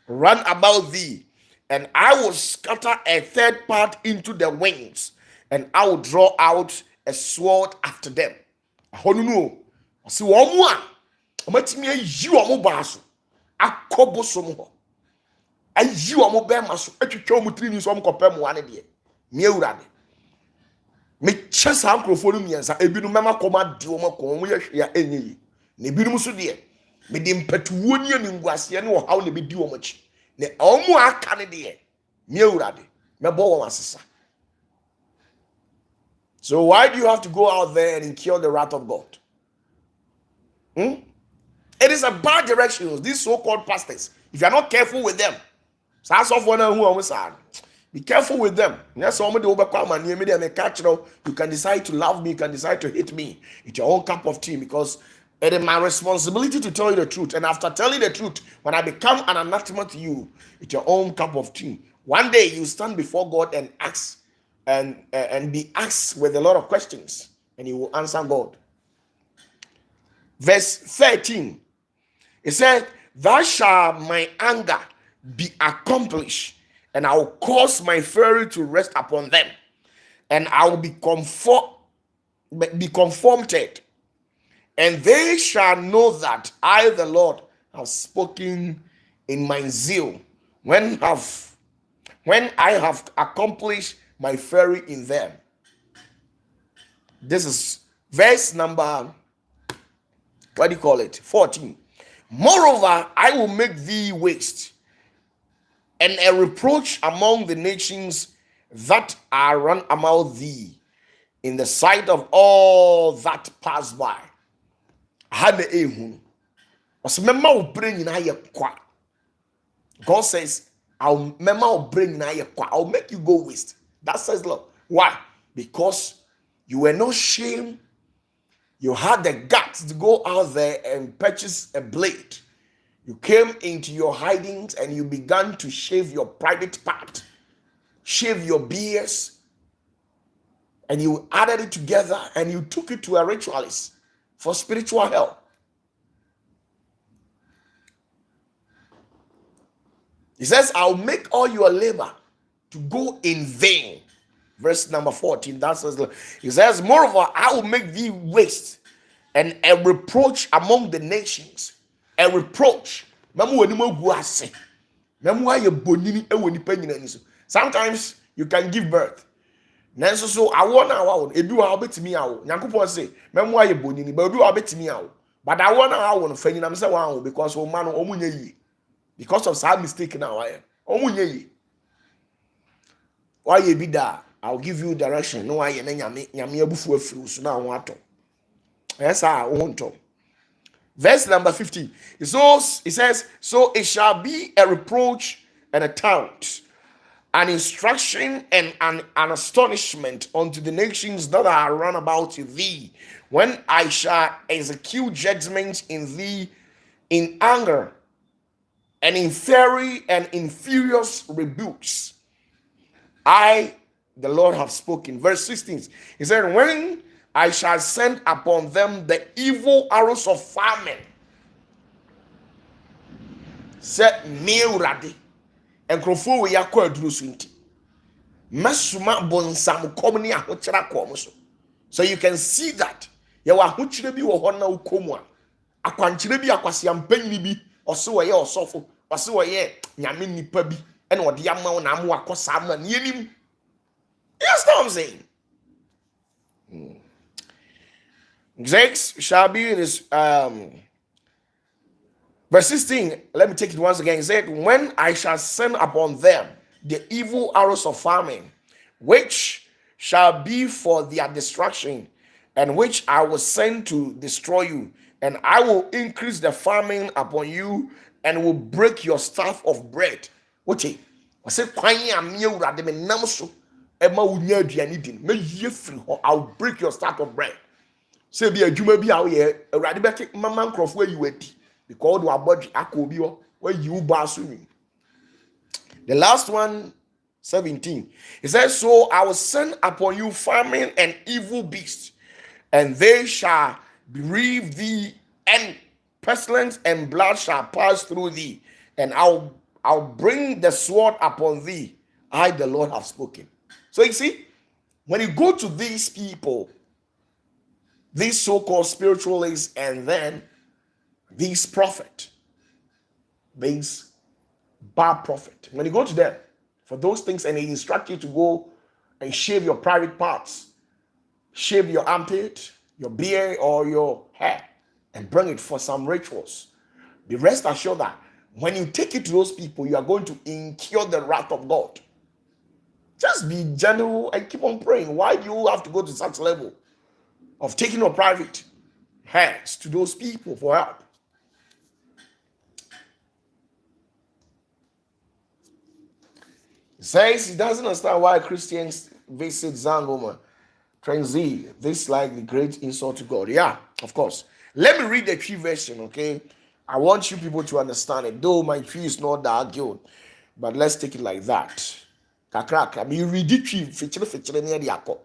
run about thee, and I will scatter a third part into the winds, and I will draw out a sword after them. Honunu, si womwa, omatimi ayi omo baaso, akobo somo. Ayi omo be maso, atwetwa omo trini so omo kopem wane de. Me awurade. Me chesa ankrofo no miensa, ebinu mema koma de omo ko omo ye hwea enyi. Na ebinu so de, me de mpatuwo ni aningwase ne wo haw ne be di omo chi. Ne omo aka ne de, me awurade, me bo wo asesa. So why do you have to go out there and incur the wrath of God? It is a bad direction. These so-called pastors, if you are not careful with them, be careful with them. You can decide to love me, you can decide to hate me. It's your own cup of tea, because it is my responsibility to tell you the truth. And after telling the truth, when I become an anathema to you, it's your own cup of tea. One day you stand before God and ask, and be asked with a lot of questions, and he will answer God. Verse 13, it said, thou shalt my anger be accomplished, and I will cause my fury to rest upon them, and I will be conformed, and they shall know that I, the Lord, have spoken in my zeal, when I have accomplished my fury in them. This is verse number, 14. Moreover, I will make thee waste, and a reproach among the nations that are run about thee, in the sight of all that pass by. God says, I'll make you go waste. That says Lord. Why? Because you were not shamed. You had the guts to go out there and purchase a blade. You came into your hidings and you began to shave your private part, shave your beards, and you added it together and you took it to a ritualist for spiritual help. He says, I'll make all your labor to go in vain. Verse number 14, that says, he says, moreover, I will make thee waste and a reproach among the nations. A reproach. Sometimes you can give birth. So I want to ebi wa obeti mi awo. Nyankopon say, memu aye bonini, but ebi wa obeti mi awo. But I want to no fanyi na me say wan because o man o munye yi. Because of some mistake now, why? Why you be that? I'll give you direction. No, I nyame abufu afiru so na wato. Yes, I won't talk. Verse number 50. It says, so it shall be a reproach and a taunt, an instruction and an astonishment unto the nations that are round about thee, when I shall execute judgment in thee in anger, and in fury and in furious rebukes. I, the Lord, have spoken. Verse 16. He said, when I shall send upon them the evil arrows of famine. Said me urade. And crofo we yakwa adrusunti. Masuma bonsam komni ahochira komuso. So you can see that. Yawa ahochire bi wo hona ukomwa. Akwanchire bi akwasiampanyini bi. Ose wo ye osofo. Ose wo ye nyame nipa bi. And what the amount na mo akosa ma nienim. Yes, what I'm saying. Six shall be this verse 16. Let me take it once again. It said, when I shall send upon them the evil arrows of famine, which shall be for their destruction, and which I will send to destroy you, and I will increase the famine upon you, and will break your staff of bread. What I say, I'll break your staff of bread. Say be a juma be out here, a radical mamma croft where you went. Because our body akobio where you basumi. The last one, 17. It says, so I will send upon you famine and evil beasts, and they shall bereave thee, and pestilence and blood shall pass through thee, and I'll bring the sword upon thee. I, the Lord, have spoken. So you see, when you go to these people, these so-called spiritualists, and then these prophet, these bad prophet, when you go to them for those things and they instruct you to go and shave your private parts, shave your armpit, your beard, or your hair, and bring it for some rituals, be rest assured that when you take it to those people, you are going to incur the wrath of God. Just be gentle and keep on praying. Why do you have to go to such level of taking your private hairs to those people for help? He says he doesn't understand why Christians visit Zangoma, Transi. This is like the great insult to God. Yeah, of course. Let me read the tree version, okay? I want you people to understand it, though my tree is not that good. But let's take it like that. Kakrak, I mean, read the tree, feature near the apple.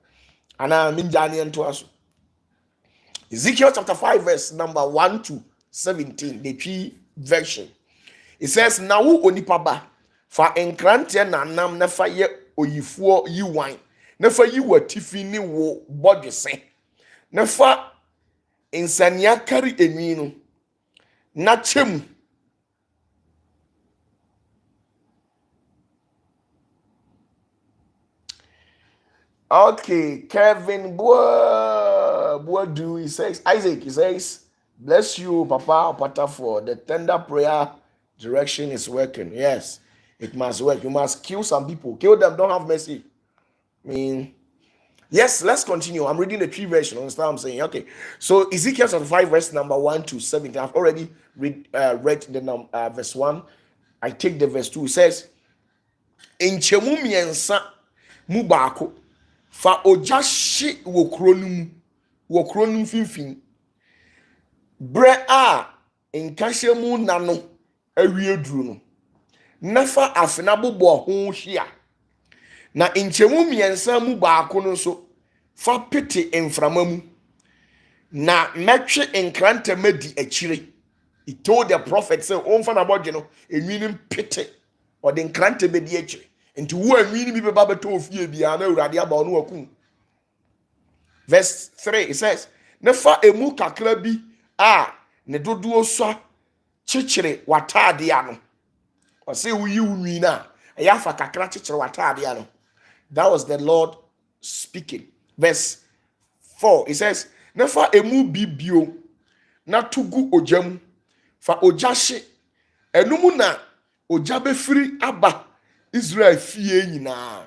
And I mean, Daniel to us. Ezekiel chapter 5, verse number 1 to 17, the tree version. It says, now onipaba. Fa enkrantia na nam na fa ye oyifuo yi wan na fa yi watifi ni wo bodwese na fa insania kari enwi no na chem. Okay, Kevin Boadu, he says, Isaac, he says, bless you, Papa OPATAFUOR. The tender prayer direction is working. Yes. It must work. You must kill some people. Kill them. Don't have mercy. I mean, yes, let's continue. I'm reading the tree version. Understand what I'm saying? Okay. So Ezekiel chapter 5, verse number 1 to 17. I've already read the verse 1. I take the verse 2. It says, in chemu miensa mu baako fa ogya hye wɔ kuro no mu wɔ kuro no mfimfini bre a nkahye mu na no awie duru no na fa afena bobɔ ho hia na nkyɛmu mmiɛnsa mu baako no nso fa pete mframa mu na mɛtwe nkrantama di akyire. He told the prophet say omfa na bodwe no enwini pete or the nkrantama di akyire nti wo enwini bi beba beto ofie bia na awurade aba ono akum. Verse 3 it says ne fa emu kakra bi a ne dodo so kyekyere watade ano or say wo yi unwi na ya fa kakra kyekyere watade ano. That was the Lord speaking. Verse 4 it says ne fa emu bibio na tugu ojam fa ogya hye enum na ogya befiri aba Israel fie nyina.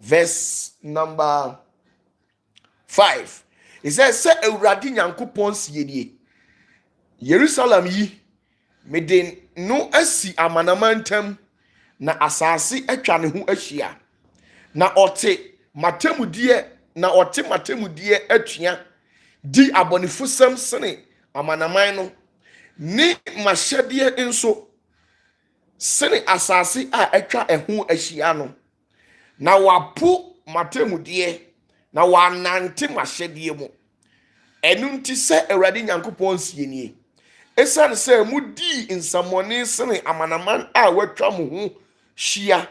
Verse number 5 it says say Awurade Nyankopɔn siedie Jerusalem yi meden no asi amanamantam na asase atwa ne ho ahyia na ɔte matemudie atua di abonefosam sene amanaman no ni mahyɛdeɛ nso sene asase a atwa ɛho ahyia no na wapo matemudie na wanante mahyɛdeɛ mu. Ɛnu nti sɛ Awurade Nyankopɔn sienie esan sɛ mudi nsamɔne sene amanaman a watwa mo ho hyia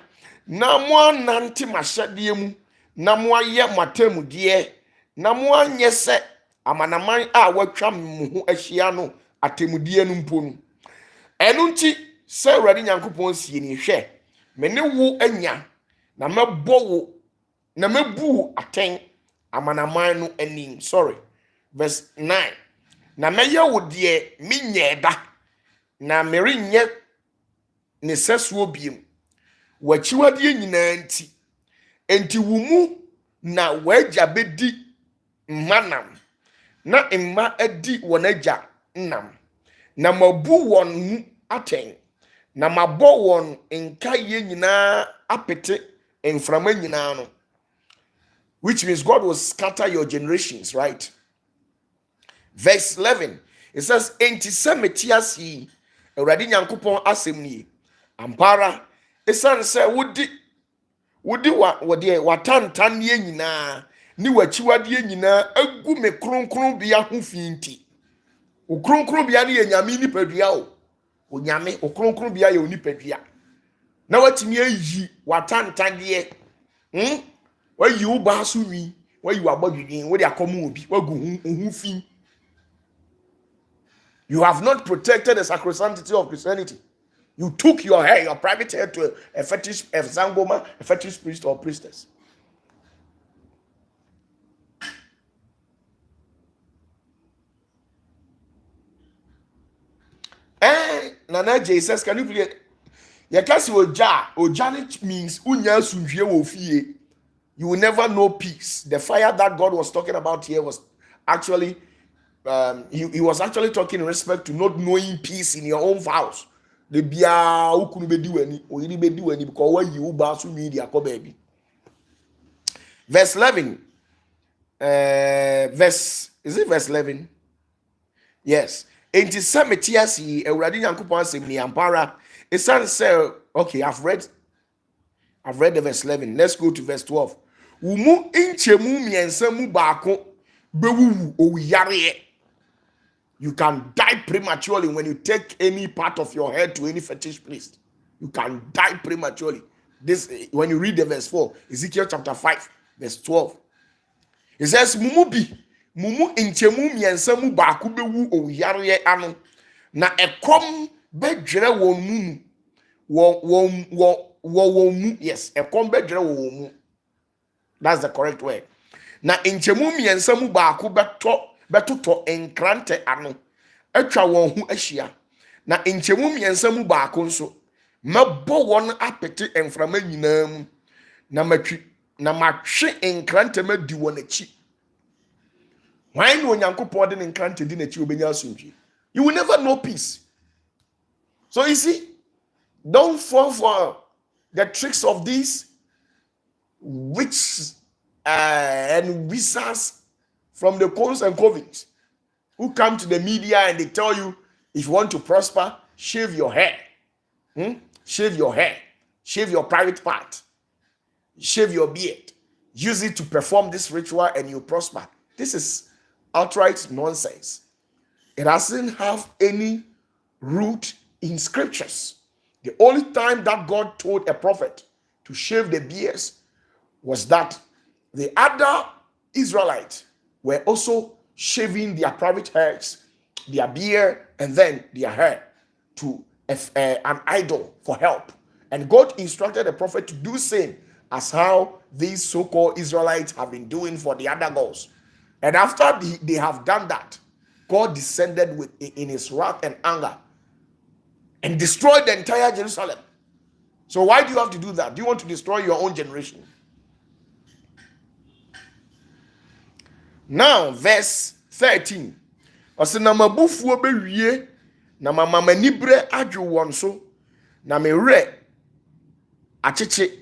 na mo anante mahyɛdeɛ mu na mo ayɛ matemudie na mo anyɛ sɛ amanaman a watwa mo ho ahyia no atemudie no mpo no. Ɛnu nti sɛ Awurade Nyankopɔn sienie hwɛ me ne wo anya na mɛbɔ wo na mɛbu atɛn amanaman no anim. Sorry. Verse 9 na mɛyɛ wo deɛ menyɛ da na merenyɛ ne sɛsoɔ biem w'akyiwadeɛ nyinaa nti wo mu na w'agya bɛdi mmanam na mma adi wɔn agya nnam na mabu wɔn mu atɛn na mabɔ wɔn nkayɛ nyinaa apete mframa nyinaa no, which means God will scatter your generations, right? Verse 11 it says enti sɛ mete ase Awurade Nyankopɔn asɛm nie ampara esan sɛ wodi wɔde watantanneɛ nyinaa ni w'akyiwadeɛ nyinaa agu me kronkron bia ho finti. Wo kronkron bia ne yɛ nyame nipadua o onyame wo kronkron bia yɛ onipadua na watimi ayi watantanneɛ wayi wo ba so wi wayi wabɔdwedwen wo de akɔm obi wagu ho fin. You have not protected the sacrosanctity of Christianity. You took your hair, your private hair, to a fetish, a sangoma, a fetish priest or priestess. Nana Jesus, can you please? Yakasi oja means unya sunjie wo fie. You will never know peace. The fire that God was talking about here was actually he was actually talking in respect to not knowing peace in your own house. The bia ukunu bedi wani oyiri bedi wani because when you ba so media ko baby. Verse 11 is it verse 11? Yes. Enti semetiasi Awurade Nyankopɔn asɛm ni ampara esan say okay, I've read the verse 11. Let's go to verse 12. Umu inchemu miensa mu baako bewu owiyare. You can die prematurely when you take any part of your head to any fetish priest. You can die prematurely. This when you read the verse 4, Ezekiel chapter 5, verse 12. It says, mumu inchemu miensa mu baako bewu owiyare ano na ekom bedwere won mu yes, ekom bedwere won mu. That's the correct word. Na inchemu miensa mu baako betoto enkrante ano atwa won hu ahyia na nkyemu miensa mu baako nso mabɔ won apete emframa nyinaa mu na matwe enkrante madi won achi. Why no Onyankopɔn de enkrante di n'achi obenya asomdwe? You will never know peace. So you see, don't fall for the tricks of these witches and wizards from the cones and covens who come to the media and they tell you, if you want to prosper, shave your hair. Shave your hair. Shave your private part. Shave your beard. Use it to perform this ritual and you prosper. This is outright nonsense. It doesn't have any root in scriptures. The only time that God told a prophet to shave the beards was that the other Israelites were also shaving their private hairs, their beard, and then their hair to an idol for help. And God instructed the prophet to do same as how these so-called Israelites have been doing for the other gods. And after they have done that, God descended in his wrath and anger and destroyed the entire Jerusalem. So why do you have to do that? Do you want to destroy your own generation? Now, verse 13. Ɔsɛ na mabufuo bewie na mama manibre adwo wɔn so na merɛ akyekye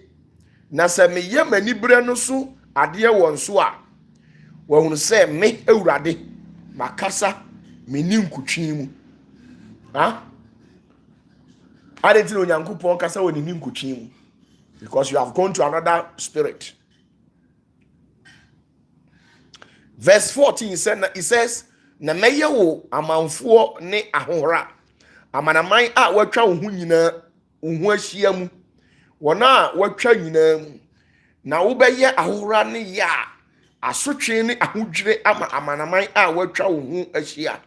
na sɛ meyɛ manibre no so adeɛ wɔn so a wɔhunu sɛ me Awurade makasa meni nkutwi mu. I didn't know Nyankopɔn kasa wɔ ne nkutwi mu because you have gone to another spirit. Verse 14 it says, na meye wo amanfuo ne ahohora amanaman a watwa wo hu nyina wo hu ahia mu wona watwa nyina mu na wo beye ahohora ne ya asotwe ne ahodwire ama amanaman a watwa wo hu ahia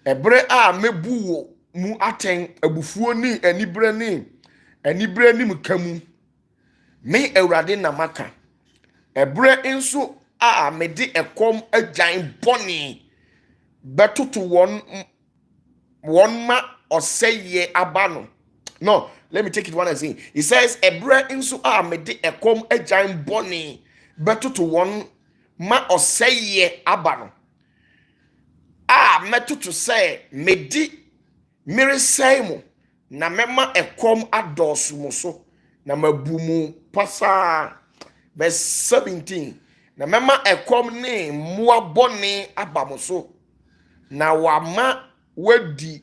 ebre a mebu wo mu aten abufuo ni anibre ni mukamu me Awurade na maka ebre nso a mede ekom agyan boni betoto won ma oseye abano. No, let me take it one again. It says ebre nso a mede ekom agyan boni betoto won ma oseye abano. Metoto say medi miresai mo na mema ekom adosu mo so na mabumu pasa. Verse 17. Na mema ekom ne mua boni abamoso na wama wadi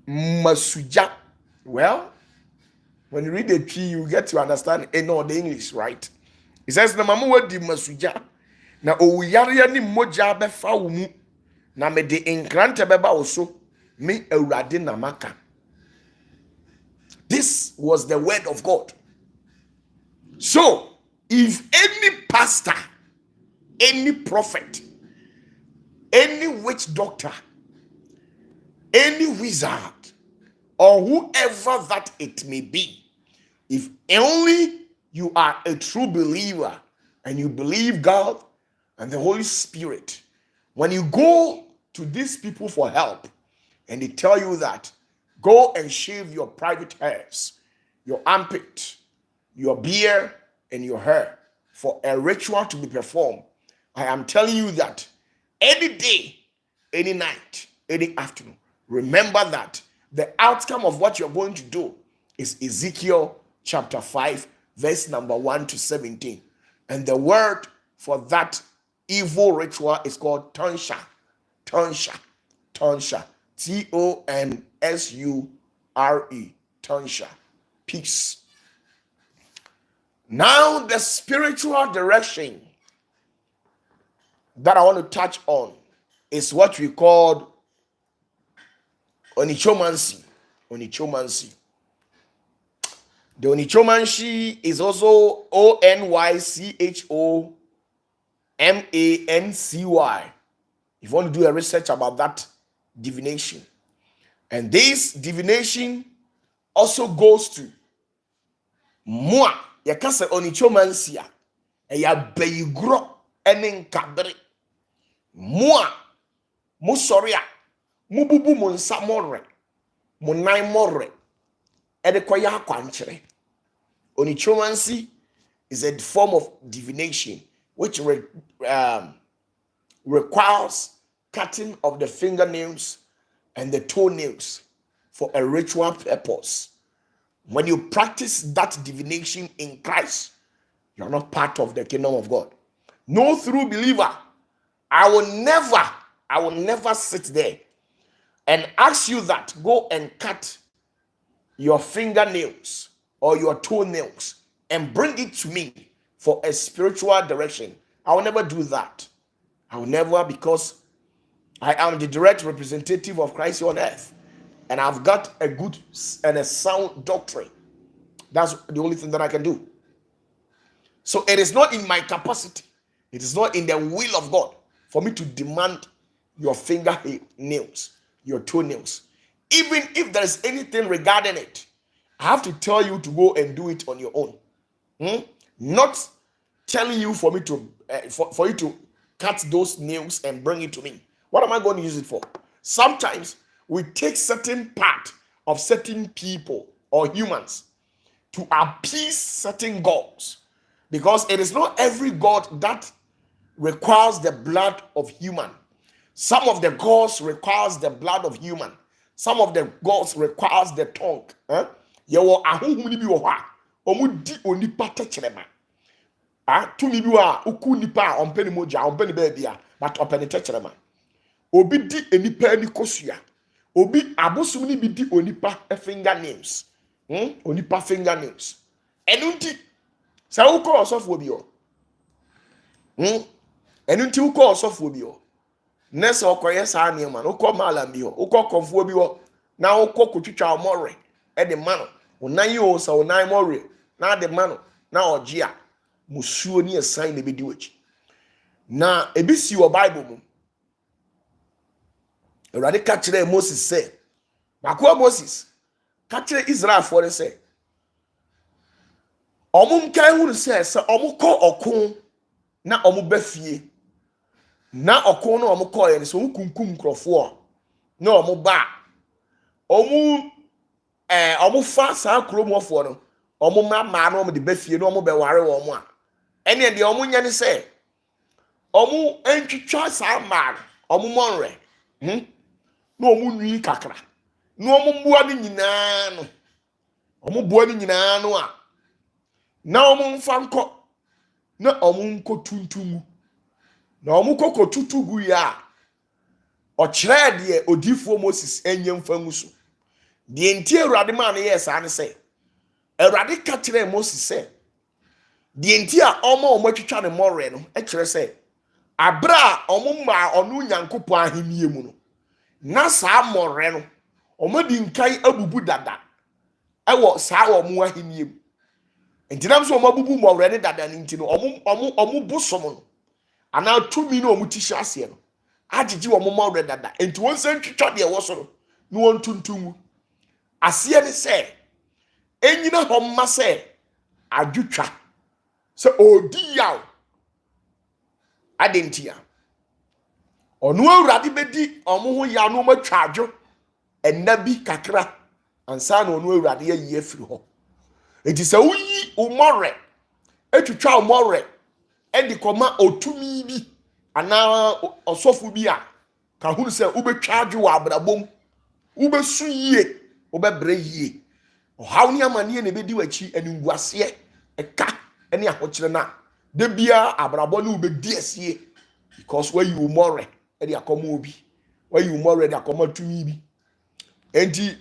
masuja. Well, when you read the tree, you get to understand the English, right? It says na mama wadi masuja na owuyare ni moja befa wo mu na me de enkrante beba wo so me Awurade na maka. This was the word of God. So, if any pastor, any prophet, any witch doctor, any wizard, or whoever that it may be, if only you are a true believer and you believe God and the Holy Spirit, when you go to these people for help and they tell you that go and shave your private hairs, your armpit, your beard, and your hair for a ritual to be performed, I am telling you that any day, any night, any afternoon, remember that the outcome of what you're going to do is Ezekiel chapter 5, verse number 1 to 17. And the word for that evil ritual is called Tonsure. Tonsure. Tonsure. Tonsure. Tonsure. Peace. Now, the spiritual direction that I want to touch on is what we call Onomancy. Onomancy. The Onomancy is also Onychomancy. If you want to do a research about that divination. And this divination also goes to moi. Yakase Onomancy ya beigro enen kabre moi musoria mububu munsa more munan more edekoya kwanchere. Onomancy is a form of divination which requires cutting of the fingernails and the toenails for a ritual purpose. When you practice that divination in Christ, You are not part of the kingdom of God. No true believer. I will never sit there and ask you that go and cut your fingernails or your toenails and bring it to me for a spiritual direction. I will never do that. I will never, because I am the direct representative of Christ on earth, and I've got a good and a sound doctrine. That's the only thing that I can do. So it is not in my capacity, it is not in the will of God for me to demand your fingernails, your toenails. Even if there is anything regarding it, I have to tell you to go and do it on your own. Not telling you for me to for you to cut those nails and bring it to me. What am I going to use it for? Sometimes we take certain part of certain people or humans to appease certain gods, because it is not every god that requires the blood of human. Some of the gods requires the blood of human. Some of the gods requires the tongue. Yewo ahunhum ni bi wo ha omu di onipa techerema. Tumi bi wa uku nipa a ompeni moja ompeni bebia but openi techerema. Obi di enipa ni kosua. Obi abosum ni bi di onipa fingernails. Onipa fingernails. Enunti sa uko osofo obi o. Enunti uko osofo obi o. Nese okoye sa na ma uko malam bi o. Uko konfo obi o. Na uko kotwitwa omore e de mano. Unan yi o sa unan more na de mano na oje a musuo ni esan na bedi wachi. Na ebisi wo Bible mu. Erade ka kire Moses say, "Makwa Moses, ka kire Israel for the say, omum kan hunu say omukọ okun na omubafie. Na okun na omukọ ye so kunkum krofo na omuba. Omufa sa kromofo no, omuma ma na omde bafie na omubeware wo mo a. Ene de omunya ne say, omu entwitwa sa ma, omumonre. No omunwi kakra. No omubua ni nyina no. Omubua ni nyina no a. Na omumfa nko na omunko tuntumu. Na omukoko tutugu ya. Ochire de odifuo Moses enyemfa ngusu. De enti Awurade ma no yes ane say. Awurade ka kire Moses say. De enti a omotwitwa ne more no e kire say. Abra omumma onu Nyankopon ahemie mu no. Na saa more no omodi nkai abubu dada. Ewo saa wo mu ahemie mu. Entinam so omabubu more ne dada nti no omu bosom no. Ana tumi no omuti hyase no. Agigi wo more dada. Enti won san twitwa de wo so no. No won tuntum. Ase ne se enyina homma se adwutwa. Se odi yaw. Adentia. Onu Awurade bedi omo ho ya no matwa adwo enabi kakra ansa na onu Awurade ayi afiri ho. Enti se uyi umore etwitwa umore edi koma otumi bi ana osofu bi a ka hunu se ubetwa adwo wa abrabom ubesu yie ubebre yie ohaw ni amane na bedi wachi enunguase eka ene ahokyere na de bia abrabo na ubedi asie because where you more edi akoma obi where you more edi akoma tumi bi. Enti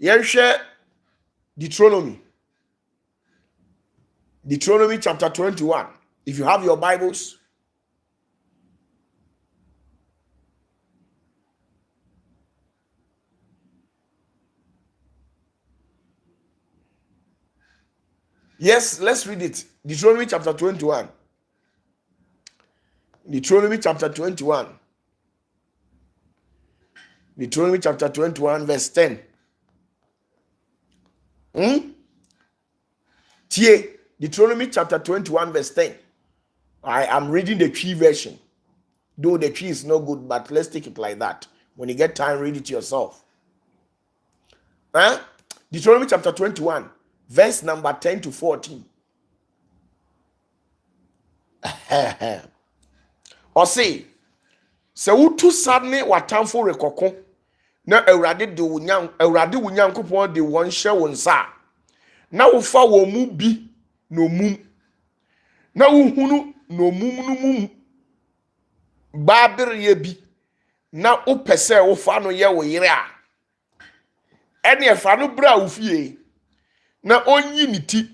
yenhwe Deuteronomy chapter 21. If you have your Bibles, yes, let's read it. Deuteronomy chapter 21. Deuteronomy chapter 21. Deuteronomy chapter 21 verse 10. Tie, Deuteronomy chapter 21 verse 10. I am reading the tree version. Though the tree is no good, but let's take it like that. When you get time, read it yourself. Deuteronomy chapter 21, verse number 10 to 14. Or say, se utu sadne watamfo rekoko na Awurade de Nyankopon de won hye won sa na wo fa wo mu bi no mum na uhunu no mum babere ye bi na opese wo fa no ye wo yire a ene e fa no bra wo fie na onyi ni ti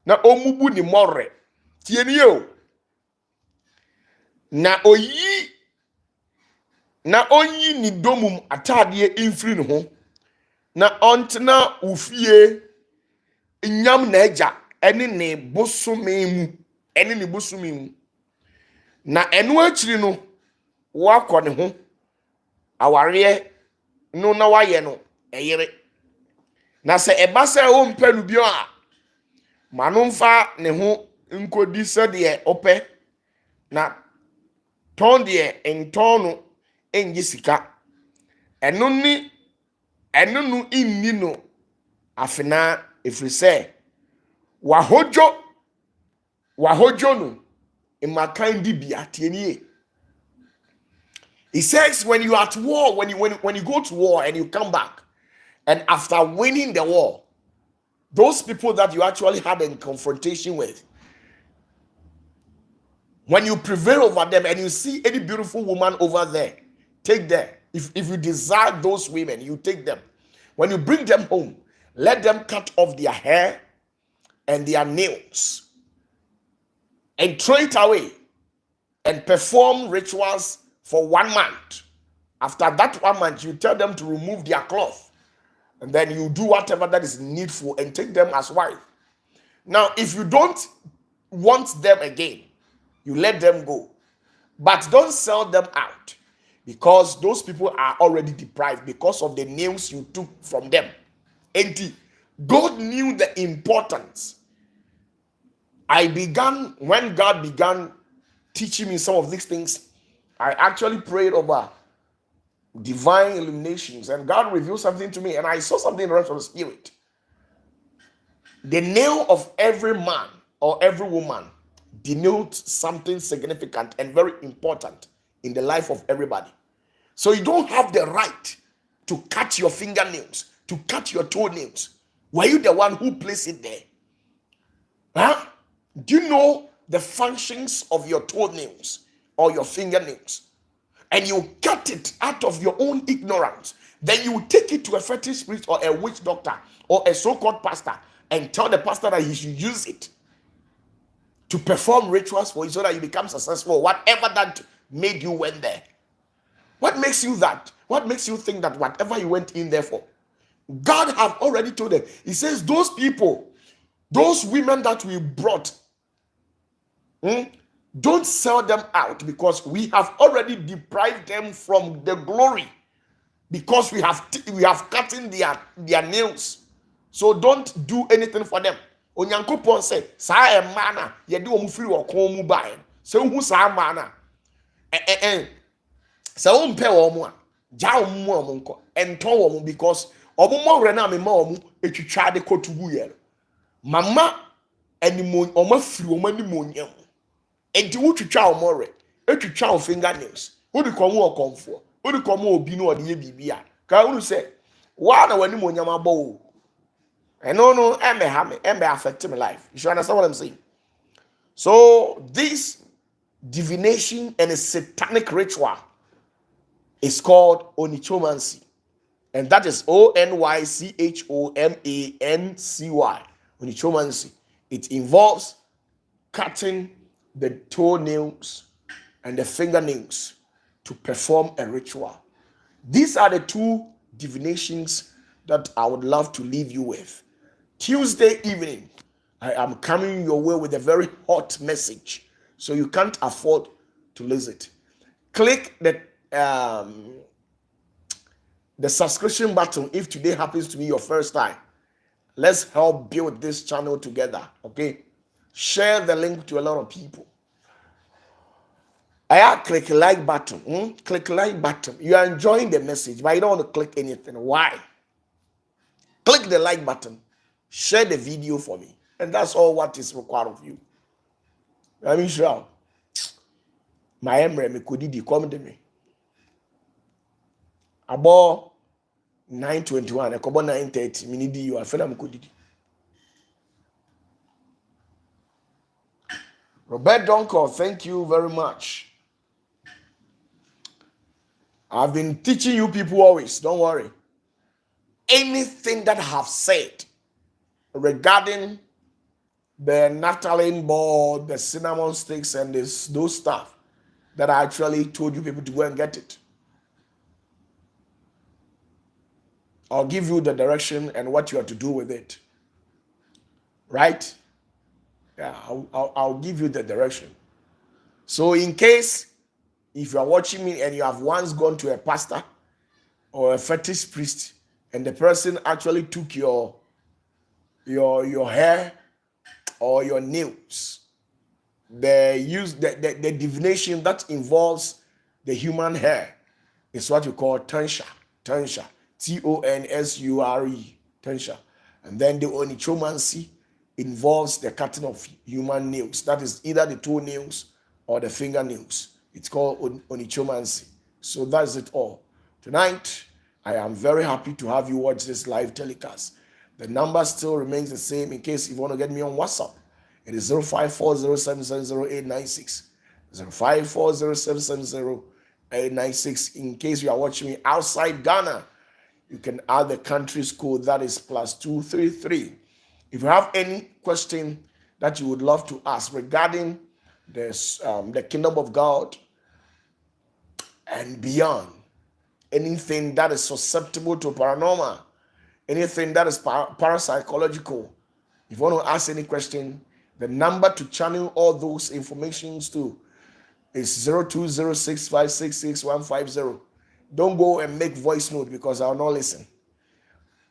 na omubu ni more tie ni o na onyi ni domum atade infiri ne ho na ontena wo fie nyam na agya ene ne bosome mu na eno akiri no wakɔ ne ho aware no na waye no eyere na se eba se o mpa no bio a manomfa ne ho nkodi se de opɛ na ton de enton no engi sika eno no inni no afena efiri se wahodwo no imakan di bia tienie. He says when you are at war, when you go to war and you come back, and after winning the war, those people that you actually had a confrontation with, when you prevail over them and you see any beautiful woman over there, take them. If you desire those women, you take them. When you bring them home, let them cut off their hair and their nails and throw it away and perform rituals for 1 month. After that 1 month, you tell them to remove their cloth, and then you do whatever that is needful and take them as wife. Now, if you don't want them again, you let them go, but don't sell them out, because those people are already deprived because of the nails you took from them. And God knew the importance. When God began teaching me some of these things, I actually prayed over divine illuminations, and God revealed something to me, and I saw something in the realms of the spirit. The nail of every man or every woman denotes something significant and very important in the life of everybody. So you don't have the right to cut your fingernails, to cut your toenails. Were you the one who placed it there? Huh? Do you know the functions of your toenails or your fingernails? And you cut it out of your own ignorance. Then you take it to a fetish priest or a witch doctor or a so-called pastor and tell the pastor that he should use it to perform rituals for you so that you become successful. Whatever that made you went there. What makes you that? What makes you think that whatever you went in there for? God have already told them. He says those people, those women that we brought, don't sell them out, because we have already deprived them from the glory, because we have cutting their nails. So don't do anything for them. Onyankopon say sa emana ye de omu firi okon mu bae. Se hu sa mana se o mpe wo mu a ja omu omu nko enton wo mu, because omu mo re na me ma omu etwitwa de kotugu ye. Mama animo omu firi omu animonyam. Enti wo twitwa omore etwitwa o fingernails wo de komu okonfo wo de komu obi no ode ye bibia ka unu say wa na wani monyam abo and no embe affect my life. You should understand what I'm saying. So this divination and a satanic ritual is called Onomancy, and that is Onychomancy. Onomancy. It involves cutting the toenails and the fingernails to perform a ritual. These are the two divinations that I would love to leave you with. Tuesday evening, I am coming your way with a very hot message, so you can't afford to lose it. Click the subscription button if today happens to be your first time. Let's help build this channel together, okay? Share the link to a lot of people. Click like button. Click like button. You are enjoying the message, but you don't want to click anything. Why? Click the like button. Share the video for me. And that's all what is required of you. I mean, sure. My emre me kodidi come to me. About 9:21, about 9:30. Me need you. I feel I'm kodidi. Robert Donko, thank you very much. I've been teaching you people always, don't worry. Anything that I have said regarding the naphthalene board, the cinnamon sticks, and those stuff that I actually told you people to go and get it. I'll give you the direction and what you are to do with it. Right? Yeah, I'll give you the direction. So in case if you are watching me and you have once gone to a pastor or a fetish priest and the person actually took your hair or your nails, the divination that involves the human hair is what you call tonsure, tonsure, Tonsure, tonsure. And then the onichomancy involves the cutting of human nails, that is either the toenails or the fingernails. It's called onichomancy. So that's it all. Tonight, I am very happy to have you watch this live telecast. The number still remains the same in case you want to get me on WhatsApp. It is 0540770896. 0540770896. In case you are watching me outside Ghana, you can add the country's code, that is +233. If you have any question that you would love to ask regarding this, the kingdom of God and beyond, anything that is susceptible to paranormal, anything that is parapsychological, if you want to ask any question, the number to channel all those informations to is 0206566150. Don't go and make voice note because I'll not listen.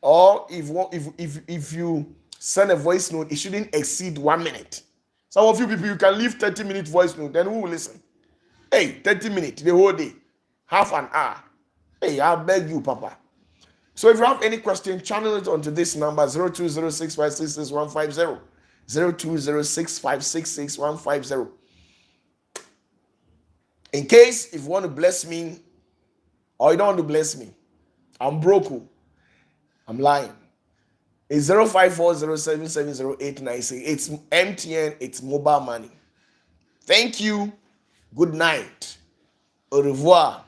Or if you send a voice note, it shouldn't exceed 1 minute. Some of you people, you can leave 30-minute voice note, then who will listen? Hey, 30 minutes, the whole day, half an hour. Hey, I beg you, Papa. So if you have any question, channel it onto this number 0206566150. 0206566150. In case if you want to bless me or you don't want to bless me, I'm broke. I'm lying. It's 0540770896. It's MTN, it's mobile money. Thank you. Good night. Au revoir.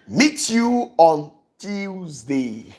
Meet you on Tuesday.